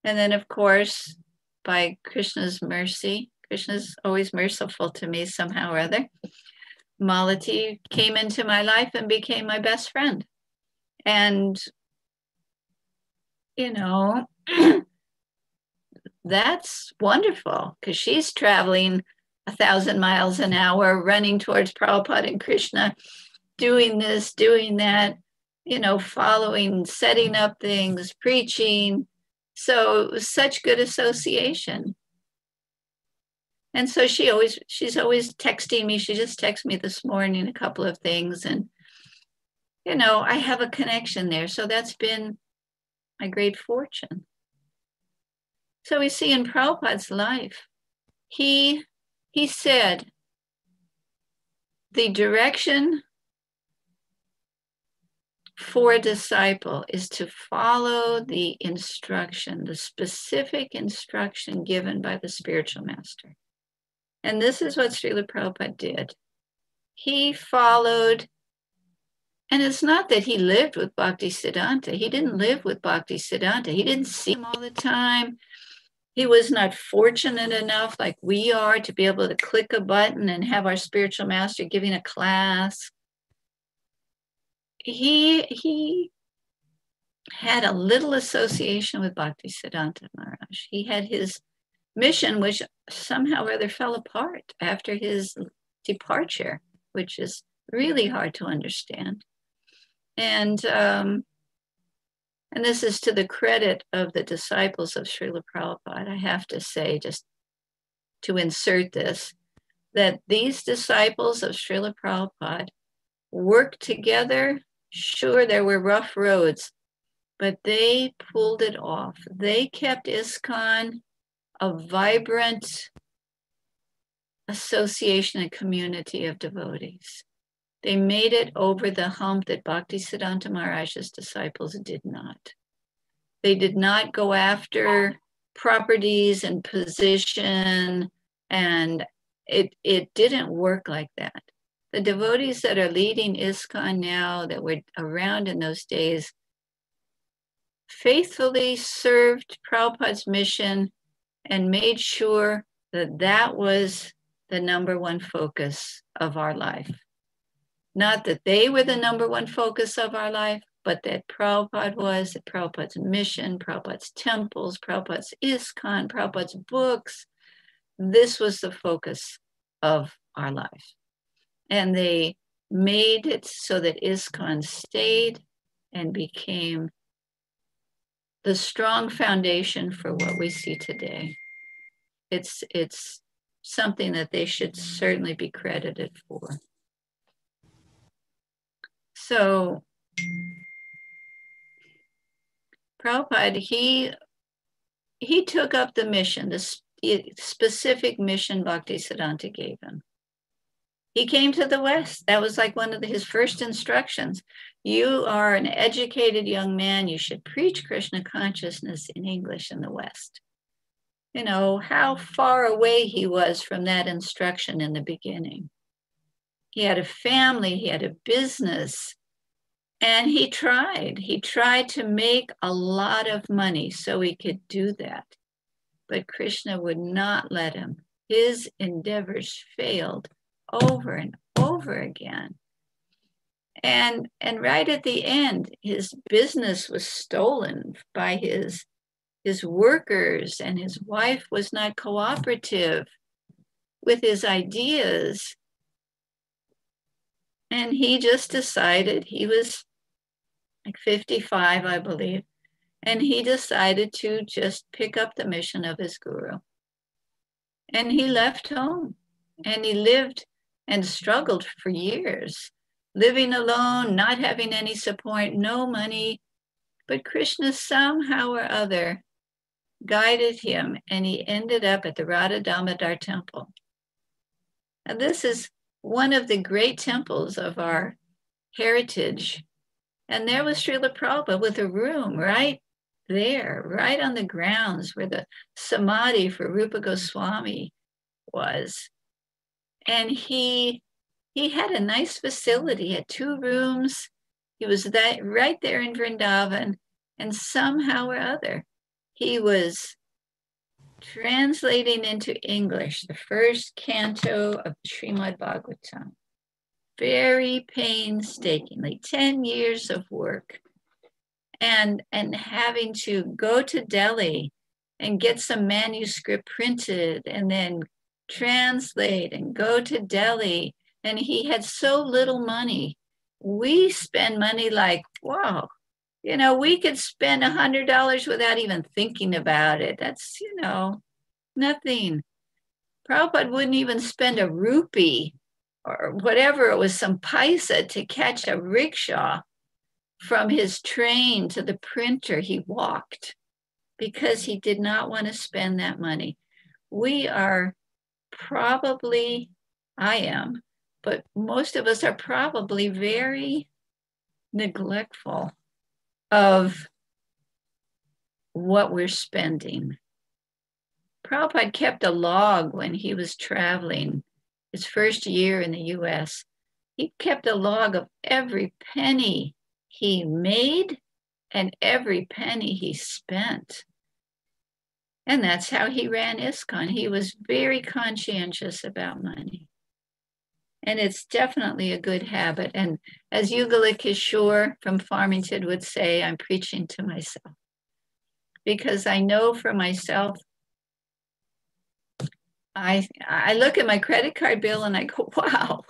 And then, of course, by Krishna's mercy, Krishna's always merciful to me somehow or other, Malati came into my life and became my best friend. And, that's wonderful because she's traveling 1,000 miles an hour, running towards Prabhupada and Krishna, doing this, doing that, following, setting up things, preaching. So it was such good association. And so she's always texting me. She just texted me this morning a couple of things. And, I have a connection there. So that's been my great fortune. So we see in Prabhupada's life, he said, the direction for a disciple is to follow the instruction, the specific instruction given by the spiritual master. And this is what Srila Prabhupada did. He followed, and it's not that he lived with Bhaktisiddhanta. He didn't live with Bhaktisiddhanta. He didn't see him all the time. He was not fortunate enough like we are to be able to click a button and have our spiritual master giving a class. He had a little association with Bhaktisiddhanta Maharaj. He had his mission, which somehow or other fell apart after his departure, which is really hard to understand. And this is to the credit of the disciples of Srila Prabhupada. I have to say, just to insert this, that these disciples of Srila Prabhupada worked together. Sure, there were rough roads, but they pulled it off. They kept ISKCON a vibrant association and community of devotees. They made it over the hump that Bhaktisiddhanta Maharaj's disciples did not. They did not go after properties and position, and it didn't work like that. The devotees that are leading ISKCON now, that were around in those days, faithfully served Prabhupada's mission and made sure that that was the number one focus of our life. Not that they were the number one focus of our life, but that Prabhupada was, that Prabhupada's mission, Prabhupada's temples, Prabhupada's ISKCON, Prabhupada's books, this was the focus of our life. And they made it so that ISKCON stayed and became the strong foundation for what we see today. It's something that they should certainly be credited for. So Prabhupada, he took up the mission, the specific mission Bhaktisiddhanta gave him. He came to the West. That was like one of his first instructions. You are an educated young man. You should preach Krishna consciousness in English in the West. You know, how far away he was from that instruction in the beginning. He had a family, he had a business, and he tried. He tried to make a lot of money so he could do that. But Krishna would not let him. His endeavors failed over and over again. And right at the end, his business was stolen by his workers, and his wife was not cooperative with his ideas. And he just decided, he was like 55, I believe, and he decided to just pick up the mission of his guru. And he left home, and he lived and struggled for years, living alone, not having any support, no money. But Krishna somehow or other guided him, and he ended up at the Radha Damodar temple. And this is one of the great temples of our heritage. And there was Srila Prabhupada with a room right there, right on the grounds where the samadhi for Rupa Goswami was. And he had a nice facility, he had 2 rooms. He was right there in Vrindavan, and somehow or other, he was translating into English the first canto of Srimad Bhagavatam. Very painstakingly, 10 years of work. And having to go to Delhi and get some manuscript printed and then translate and go to Delhi. And he had so little money. We spend money like, wow, you know, we could spend $100 without even thinking about it. That's, you know, nothing. Prabhupada wouldn't even spend a rupee or whatever, it was some paisa to catch a rickshaw from his train to the printer. He walked because he did not want to spend that money. We are probably, I am, but most of us are probably very neglectful of what we're spending. Prabhupada kept a log when he was traveling his first year in the US. He kept a log of every penny he made and every penny he spent. And that's how he ran ISKCON. He was very conscientious about money. And it's definitely a good habit. And as Yugala Kishore from Farmington would say, I'm preaching to myself. Because I know for myself, I look at my credit card bill and I go, wow,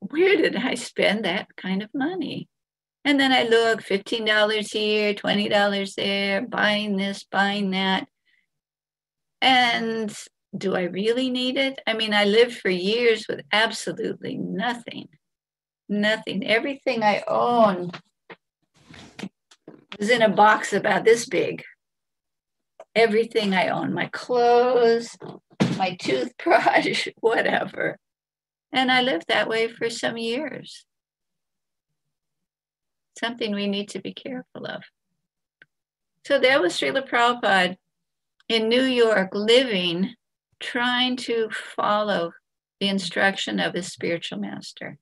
where did I spend that kind of money? And then I look, $15 here, $20 there, buying this, buying that. And do I really need it? I mean, I lived for years with absolutely nothing. Nothing. Everything I own was in a box about this big. Everything I own, my clothes, my toothbrush, whatever. And I lived that way for some years. Something we need to be careful of. So there was Srila Prabhupada in New York living, trying to follow the instruction of his spiritual master.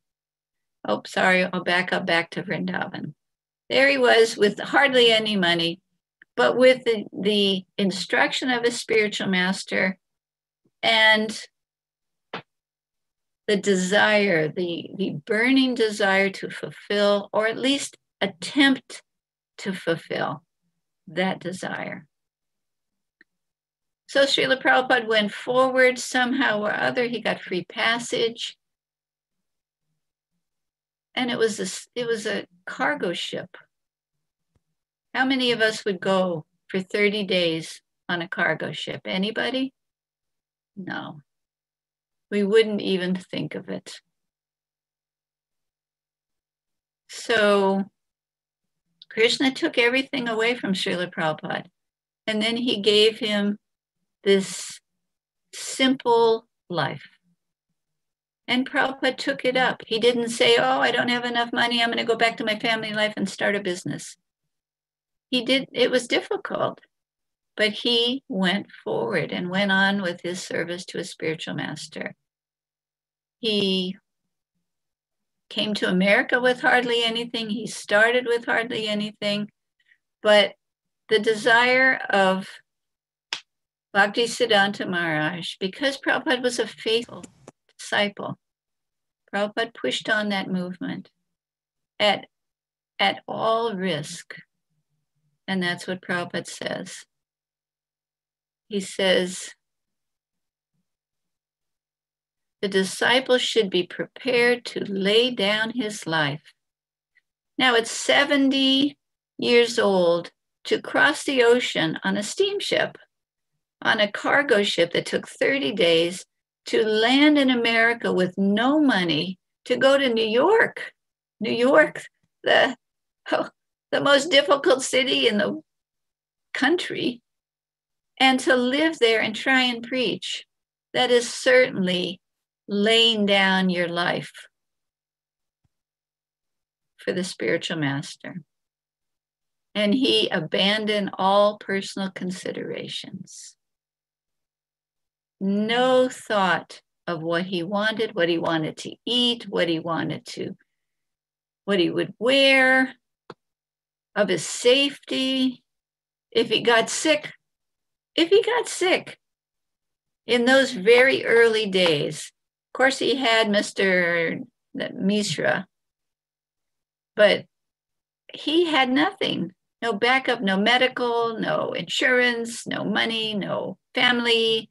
Oh, sorry, I'll back to Vrindavan. There he was with hardly any money, but with the instruction of his spiritual master and the desire, the burning desire to fulfill, or at least attempt to fulfill that desire. So Srila Prabhupada went forward somehow or other. He got free passage. And it was a cargo ship. How many of us would go for 30 days on a cargo ship? Anybody? No. We wouldn't even think of it. So Krishna took everything away from Srila Prabhupada, and then he gave him this simple life. And Prabhupada took it up. He didn't say, oh, I don't have enough money, I'm going to go back to my family life and start a business. He did, it was difficult, but he went forward and went on with his service to a spiritual master. He came to America with hardly anything. He started with hardly anything, but the desire of Bhaktisiddhanta Maharaj, because Prabhupada was a faithful disciple, Prabhupada pushed on that movement at all risk. And that's what Prabhupada says. He says, the disciple should be prepared to lay down his life. Now it's 70 years old to cross the ocean on a steamship, on a cargo ship that took 30 days, to land in America with no money, to go to New York. New York, the most difficult city in the country, and to live there and try and preach. That is certainly laying down your life for the spiritual master. And he abandoned all personal considerations. No thought of what he wanted to eat, what he would wear, of his safety, if he got sick. In those very early days, of course, he had Mr. Mishra, but he had nothing, no backup, no medical, no insurance, no money, no family.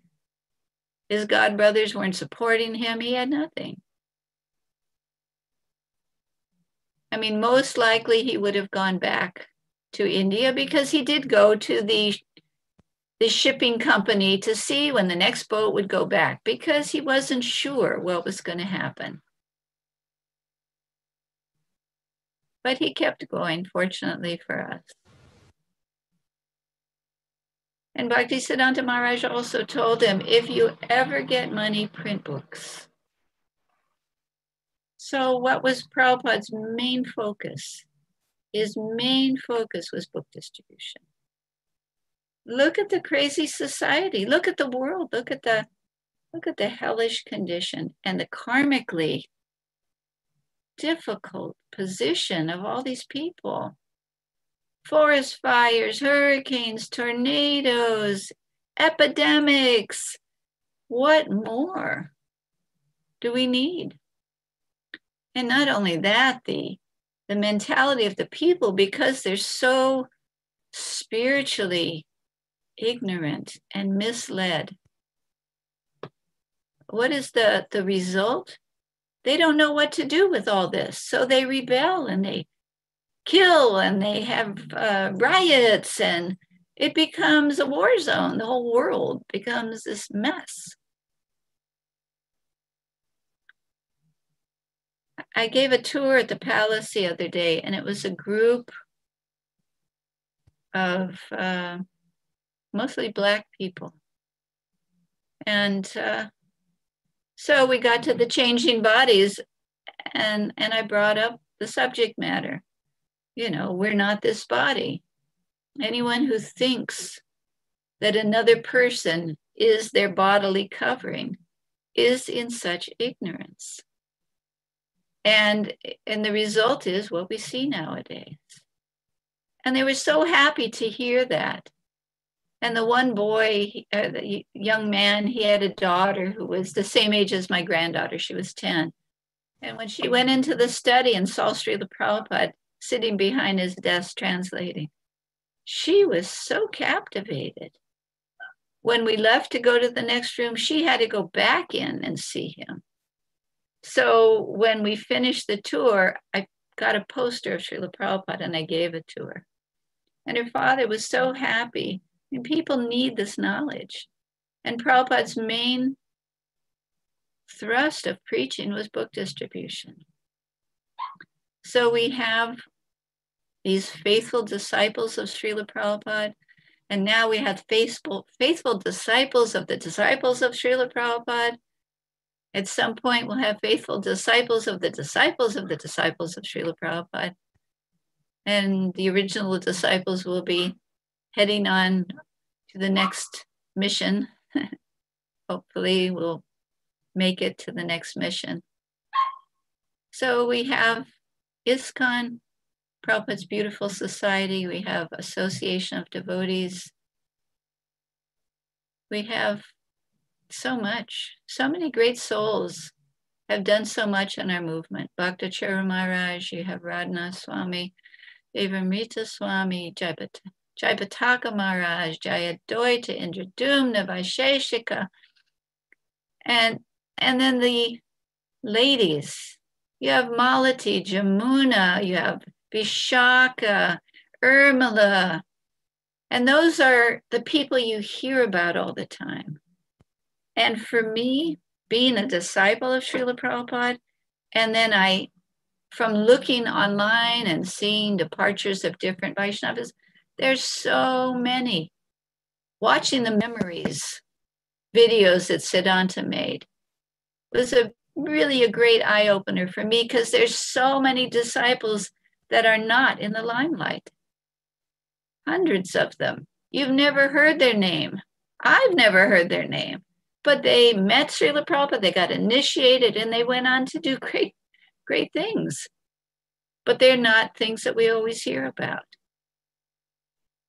His godbrothers weren't supporting him. He had nothing. I mean, most likely he would have gone back to India, because he did go to the shipping company to see when the next boat would go back, because he wasn't sure what was going to happen. But he kept going, fortunately for us. And Bhaktisiddhanta Maharaj also told him, if you ever get money, print books. So what was Prabhupada's main focus? His main focus was book distribution. Look at the crazy society. Look at the world. Look at the hellish condition and the karmically difficult position of all these people. Forest fires, hurricanes, tornadoes, epidemics. What more do we need? And not only that, the mentality of the people, because they're so spiritually ignorant and misled. What is the result? They don't know what to do with all this. So they rebel and they kill and they have riots, and it becomes a war zone. The whole world becomes this mess. I gave a tour at the palace the other day, and it was a group of mostly Black people. And so we got to the changing bodies, and I brought up the subject matter. You know, we're not this body. Anyone who thinks that another person is their bodily covering is in such ignorance. And the result is what we see nowadays. And they were so happy to hear that. And the one boy, the young man, he had a daughter who was the same age as my granddaughter. She was 10. And when she went into the study and saw Srila Prabhupada sitting behind his desk translating, she was so captivated. When we left to go to the next room, she had to go back in and see him. So when we finished the tour, I got a poster of Srila Prabhupada and I gave it to her. And her father was so happy. And people need this knowledge. And Prabhupada's main thrust of preaching was book distribution. So we have these faithful disciples of Srila Prabhupada, and now we have faithful disciples of the disciples of Srila Prabhupada. At some point, we'll have faithful disciples of the disciples of the disciples of Srila Prabhupada. And the original disciples will be heading on to the next mission. Hopefully, we'll make it to the next mission. So we have ISKCON, Prabhupada's Beautiful Society. We have Association of Devotees. We have so much. So many great souls have done so much in our movement. Bhaktacharya Maharaj, you have Radhanath Swami, Devamrita Swami, Jayapataka Maharaj, Jayadoita, Indradumna, Vaisheshika. And then the ladies. You have Malati, Jamuna, you have Vishaka, Urmila. And those are the people you hear about all the time. And for me, being a disciple of Srila Prabhupada, and then from looking online and seeing departures of different Vaishnavas, there's so many. Watching the memories videos that Siddhanta made was really a great eye-opener for me, because there's so many disciples that are not in the limelight. Hundreds of them. You've never heard their name. I've never heard their name. But they met Srila Prabhupada, they got initiated, and they went on to do great, great things. But they're not things that we always hear about.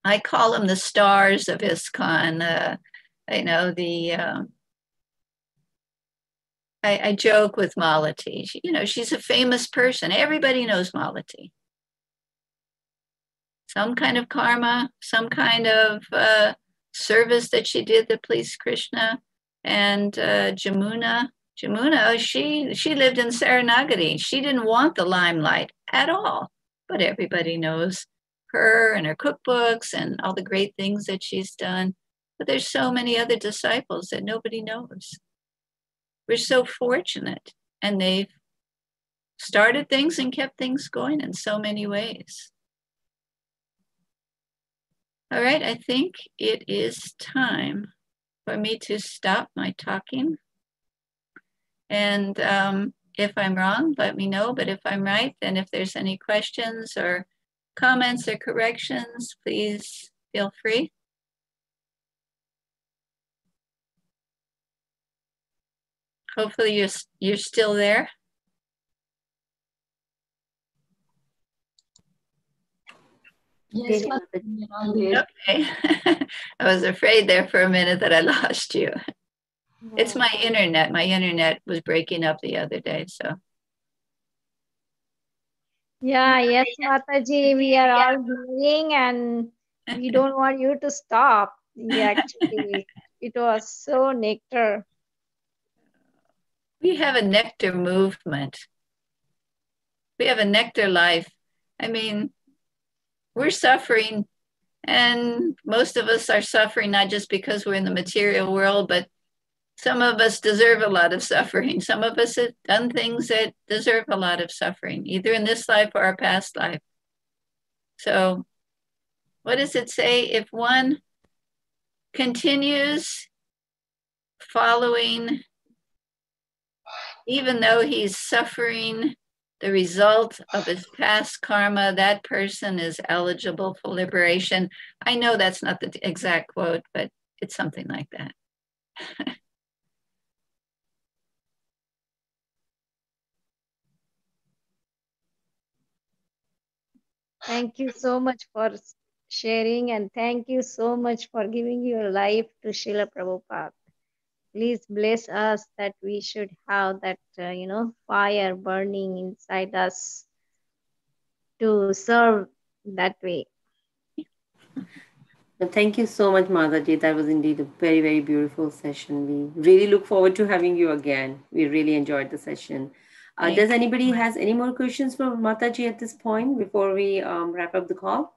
I call them the stars of ISKCON. I joke with Malati. She's a famous person. Everybody knows Malati. Some kind of karma, some kind of service that she did that pleased Krishna. And Jamuna, she lived in Saranagati. She didn't want the limelight at all, but everybody knows her and her cookbooks and all the great things that she's done. But there's so many other disciples that nobody knows. We're so fortunate, and they've started things and kept things going in so many ways. All right, I think it is time for me to stop my talking. And if I'm wrong, let me know. But if I'm right, then if there's any questions or comments or corrections, please feel free. Hopefully you're still there. Yes, okay. I was afraid there for a minute that I lost you. No. It's my internet. My internet was breaking up the other day, so. Yeah, yes, Mataji, we are all hearing and we don't want you to stop. Actually, it was so nectar. We have a nectar movement. We have a nectar life. I mean, we're suffering, and most of us are suffering not just because we're in the material world, but some of us deserve a lot of suffering. Some of us have done things that deserve a lot of suffering, either in this life or our past life. So what does it say? If one continues following, even though he's suffering the result of his past karma, that person is eligible for liberation. I know that's not the exact quote, but it's something like that. Thank you so much for sharing, and thank you so much for giving your life to Srila Prabhupada. Please bless us that we should have that, fire burning inside us to serve that way. Thank you so much, Mataji. That was indeed a very, very beautiful session. We really look forward to having you again. We really enjoyed the session. Does anybody has any more questions for Mataji at this point before we wrap up the call?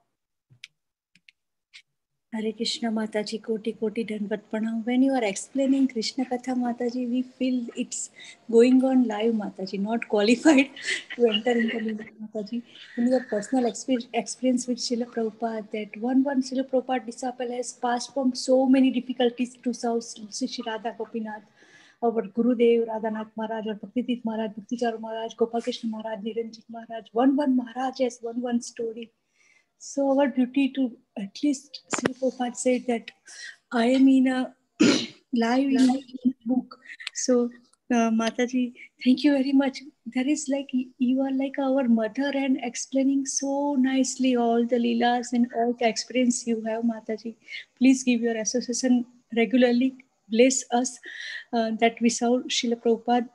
Hare Krishna Mataji, Koti Koti Dandavat Pranam. When you are explaining Krishna Katha Mataji, we feel it's going on live Mataji, not qualified to enter into the Mataji. In your personal experience with Srila Prabhupada, that one Srila Prabhupada disciple has passed from so many difficulties to serve Sri Radha Gopinath, our Gurudev, Radhanath Maharaj, or Bhaktitit Maharaj, Bhaktichar Maharaj, Gopal Krishna Maharaj, Niranjit Maharaj. One Maharaj has one story. So our duty to at least Sri Prabhupada said that I am in a live in a book. So Mataji, thank you very much. That is like you are like our mother and explaining so nicely all the leelas and all the experience you have, Mataji. Please give your association regularly. Bless us that we serve Srila Prabhupada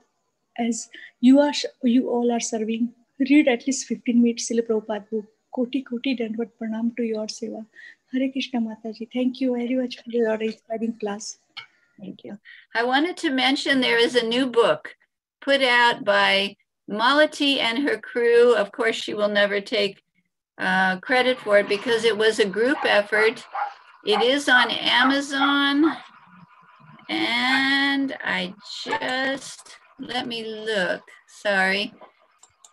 as you all are serving. Read at least 15 minutes Srila Prabhupada book. Koti Koti Dandavat Pranam to your seva. Hare Krishna Mataji. Thank you very much for your inspiring class. Thank you. I wanted to mention there is a new book put out by Mataji and her crew. Of course, she will never take credit for it because it was a group effort. It is on Amazon. And I just, let me look. Sorry,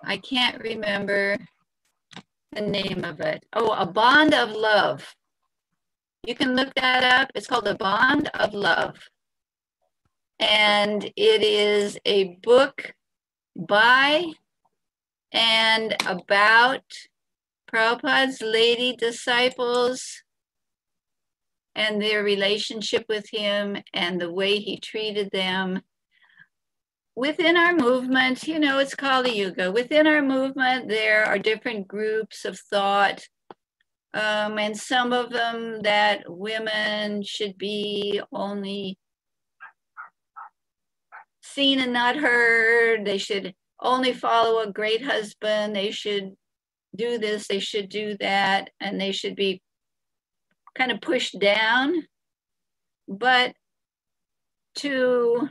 I can't remember the name of it. Oh, A Bond of Love. You can look that up. It's called A Bond of Love. And it is a book by and about Prabhupada's lady disciples and their relationship with him and the way he treated them. Within our movement, you know, it's called a yuga. Within our movement, there are different groups of thought. And some of them that women should be only seen and not heard. They should only follow a great husband. They should do this, they should do that, and they should be kind of pushed down. But to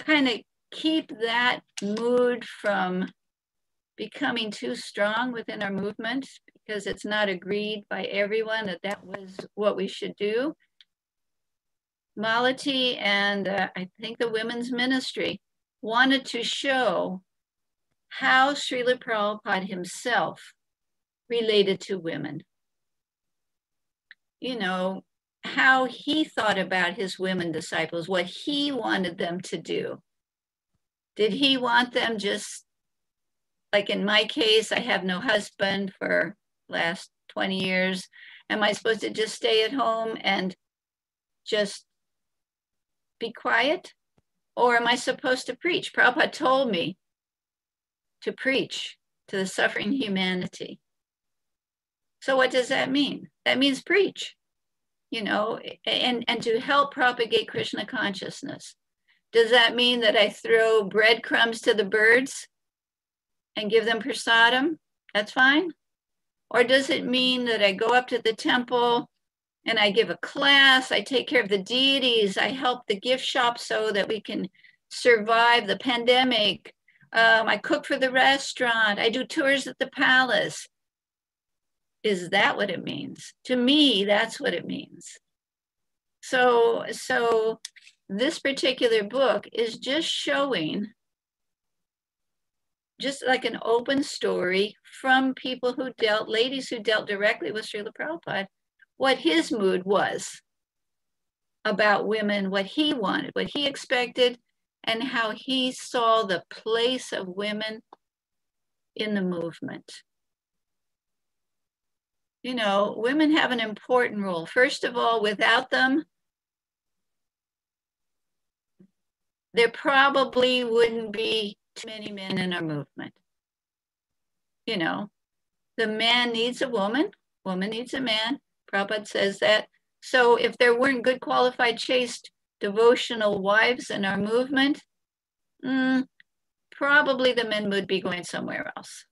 kind of keep that mood from becoming too strong within our movement, because it's not agreed by everyone that that was what we should do. Mataji and I think the women's ministry wanted to show how Srila Prabhupada himself related to women. You know, how he thought about his women disciples, what he wanted them to do. Did he want them just, like in my case, I have no husband for last 20 years. Am I supposed to just stay at home and just be quiet? Or am I supposed to preach? Prabhupada told me to preach to the suffering humanity. So what does that mean? That means preach, you know, and to help propagate Krishna consciousness. Does that mean that I throw breadcrumbs to the birds and give them prasadam? That's fine. Or does it mean that I go up to the temple and I give a class, I take care of the deities, I help the gift shop so that we can survive the pandemic, I cook for the restaurant, I do tours at the palace? Is that what it means? To me, that's what it means. So this particular book is just showing, just like an open story from people who dealt, ladies who dealt directly with Srila Prabhupada, what his mood was about women, what he wanted, what he expected, and how he saw the place of women in the movement. You know, women have an important role. First of all, without them, there probably wouldn't be too many men in our movement. You know, the man needs a woman needs a man. Prabhupada says that. So if there weren't good, qualified, chaste, devotional wives in our movement, probably the men would be going somewhere else.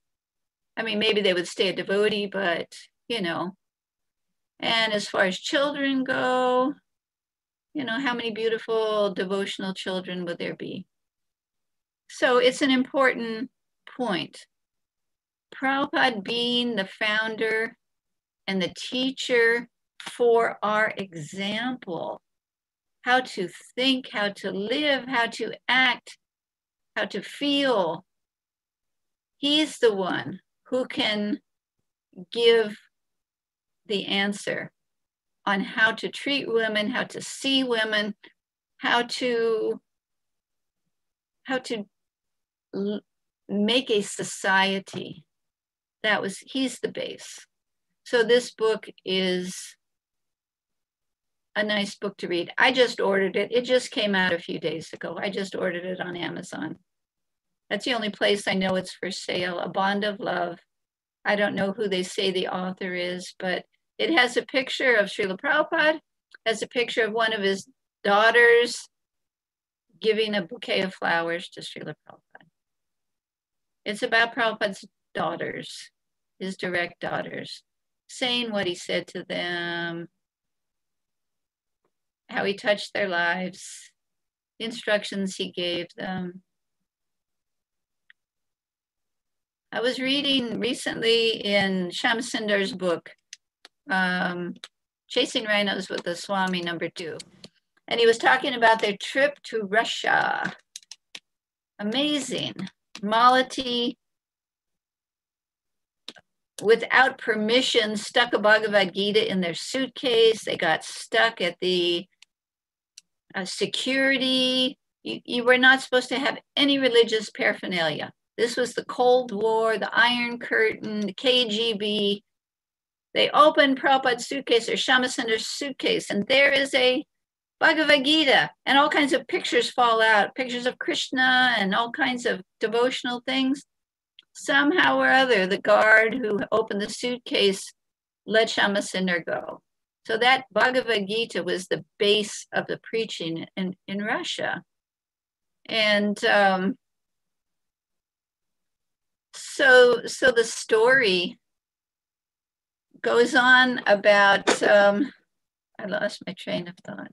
I mean, maybe they would stay a devotee, but, you know. And as far as children go, you know, how many beautiful devotional children would there be? So it's an important point. Prabhupada being the founder and the teacher for our example, how to think, how to live, how to act, how to feel. He's the one who can give the answer on how to treat women, how to see women, how to make a society. He's the base. So this book is a nice book to read. I just ordered it. It just came out a few days ago. I just ordered it on Amazon. That's the only place I know it's for sale. A Bond of Love. I don't know who they say the author is, but it has a picture of Srila Prabhupada, has a picture of one of his daughters giving a bouquet of flowers to Srila Prabhupada. It's about Prabhupada's daughters, his direct daughters, saying what he said to them, how he touched their lives, the instructions he gave them. I was reading recently in Shamsundar's book, Chasing Rhinos with the Swami #2. And he was talking about their trip to Russia. Amazing. Malati, without permission, stuck a Bhagavad Gita in their suitcase. They got stuck at the security. You were not supposed to have any religious paraphernalia. This was the Cold War, the Iron Curtain, the KGB. They opened Prabhupada's suitcase or Shamasundar's suitcase, and there is a Bhagavad Gita, and all kinds of pictures fall out, pictures of Krishna and all kinds of devotional things. Somehow or other, the guard who opened the suitcase let Shamasundar go. So that Bhagavad Gita was the base of the preaching in Russia. And so the story goes on about, I lost my train of thought.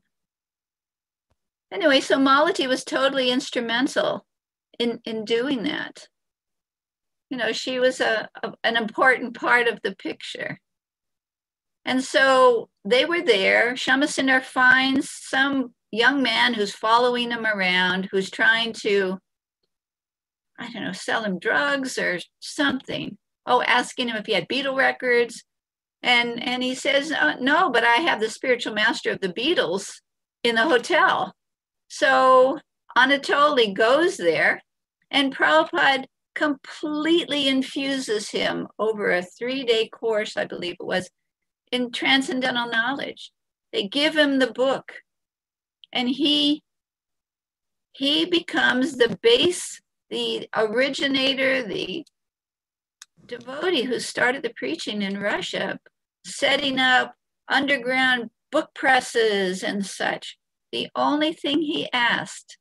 Anyway, so Malati was totally instrumental in doing that. You know, she was an important part of the picture. And so they were there. Shamasundar finds some young man who's following him around, who's trying to, I don't know, sell him drugs or something. Oh, asking him if he had Beatle records. And he says, no, but I have the spiritual master of the Beatles in the hotel. So Anatoly goes there, and Prabhupada completely infuses him over a 3-day course, I believe it was, in transcendental knowledge. They give him the book, and he becomes the base, the originator, the devotee who started the preaching in Russia, setting up underground book presses and such. The only thing he asked,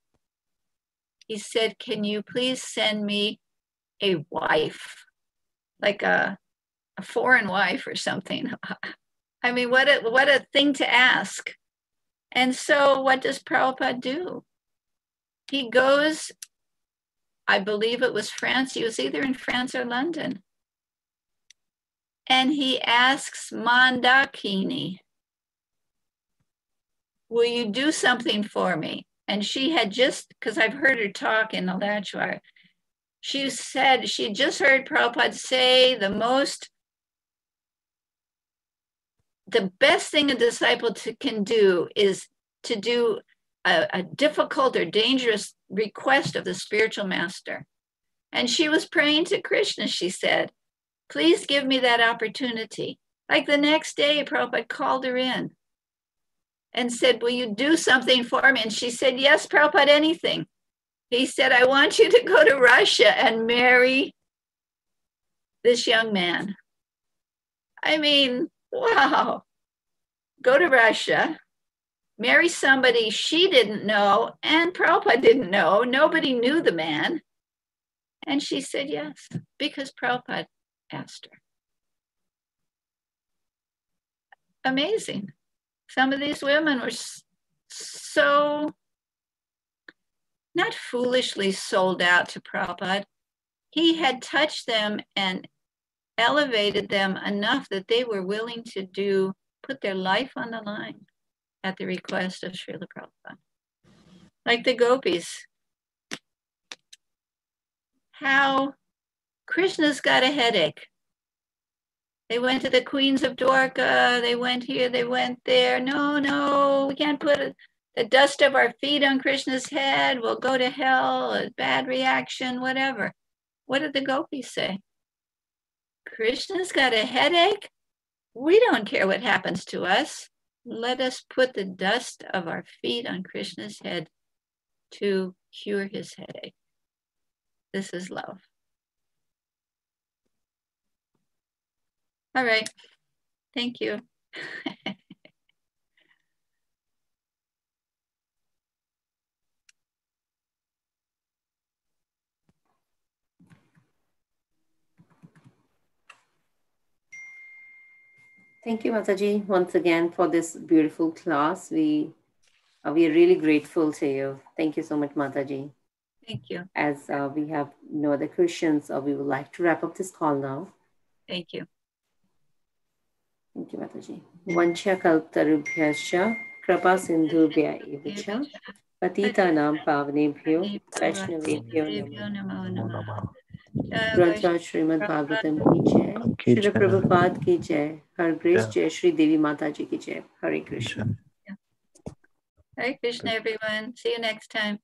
he said, can you please send me a wife, like a foreign wife or something? I mean, what a thing to ask. And so what does Prabhupada do? He goes, I believe it was France. He was either in France or London. And he asks Mandakini, will you do something for me? And she had just, because I've heard her talk in the Lachwar, she said she had just heard Prabhupada say the best thing a disciple can do is to do a difficult or dangerous request of the spiritual master. And she was praying to Krishna, she said, please give me that opportunity. Like the next day, Prabhupada called her in and said, will you do something for me? And she said, yes, Prabhupada, anything. He said, I want you to go to Russia and marry this young man. I mean, wow. Go to Russia, marry somebody she didn't know and Prabhupada didn't know. Nobody knew the man. And she said yes, because Prabhupada asked her. Amazing. Some of these women were so not foolishly sold out to Prabhupada, he had touched them and elevated them enough that they were willing to put their life on the line at the request of Srila Prabhupada. Like the gopis. How Krishna's got a headache. They went to the queens of Dwarka, they went here, they went there. No, we can't put the dust of our feet on Krishna's head. We'll go to hell, a bad reaction, whatever. What did the gopis say? Krishna's got a headache? We don't care what happens to us. Let us put the dust of our feet on Krishna's head to cure his headache. This is love. All right. Thank you. Thank you, Mataji, once again for this beautiful class. We are really grateful to you. Thank you so much, Mataji. Thank you. As we have no other questions, we would like to wrap up this call now. Thank you. Thank you, Mataji. Vancha kalptarubhyascha kripa sindhubhya evacha patitanam pavanebhyo vaishnavebhyo namo. ग्रंथ श्रीमद् भागवतम की जय, श्री प्रभुपाद की जय, हर grace जय श्री देवी माता जी की जय. Hare Krishna. Hare Krishna, everyone. See you next time.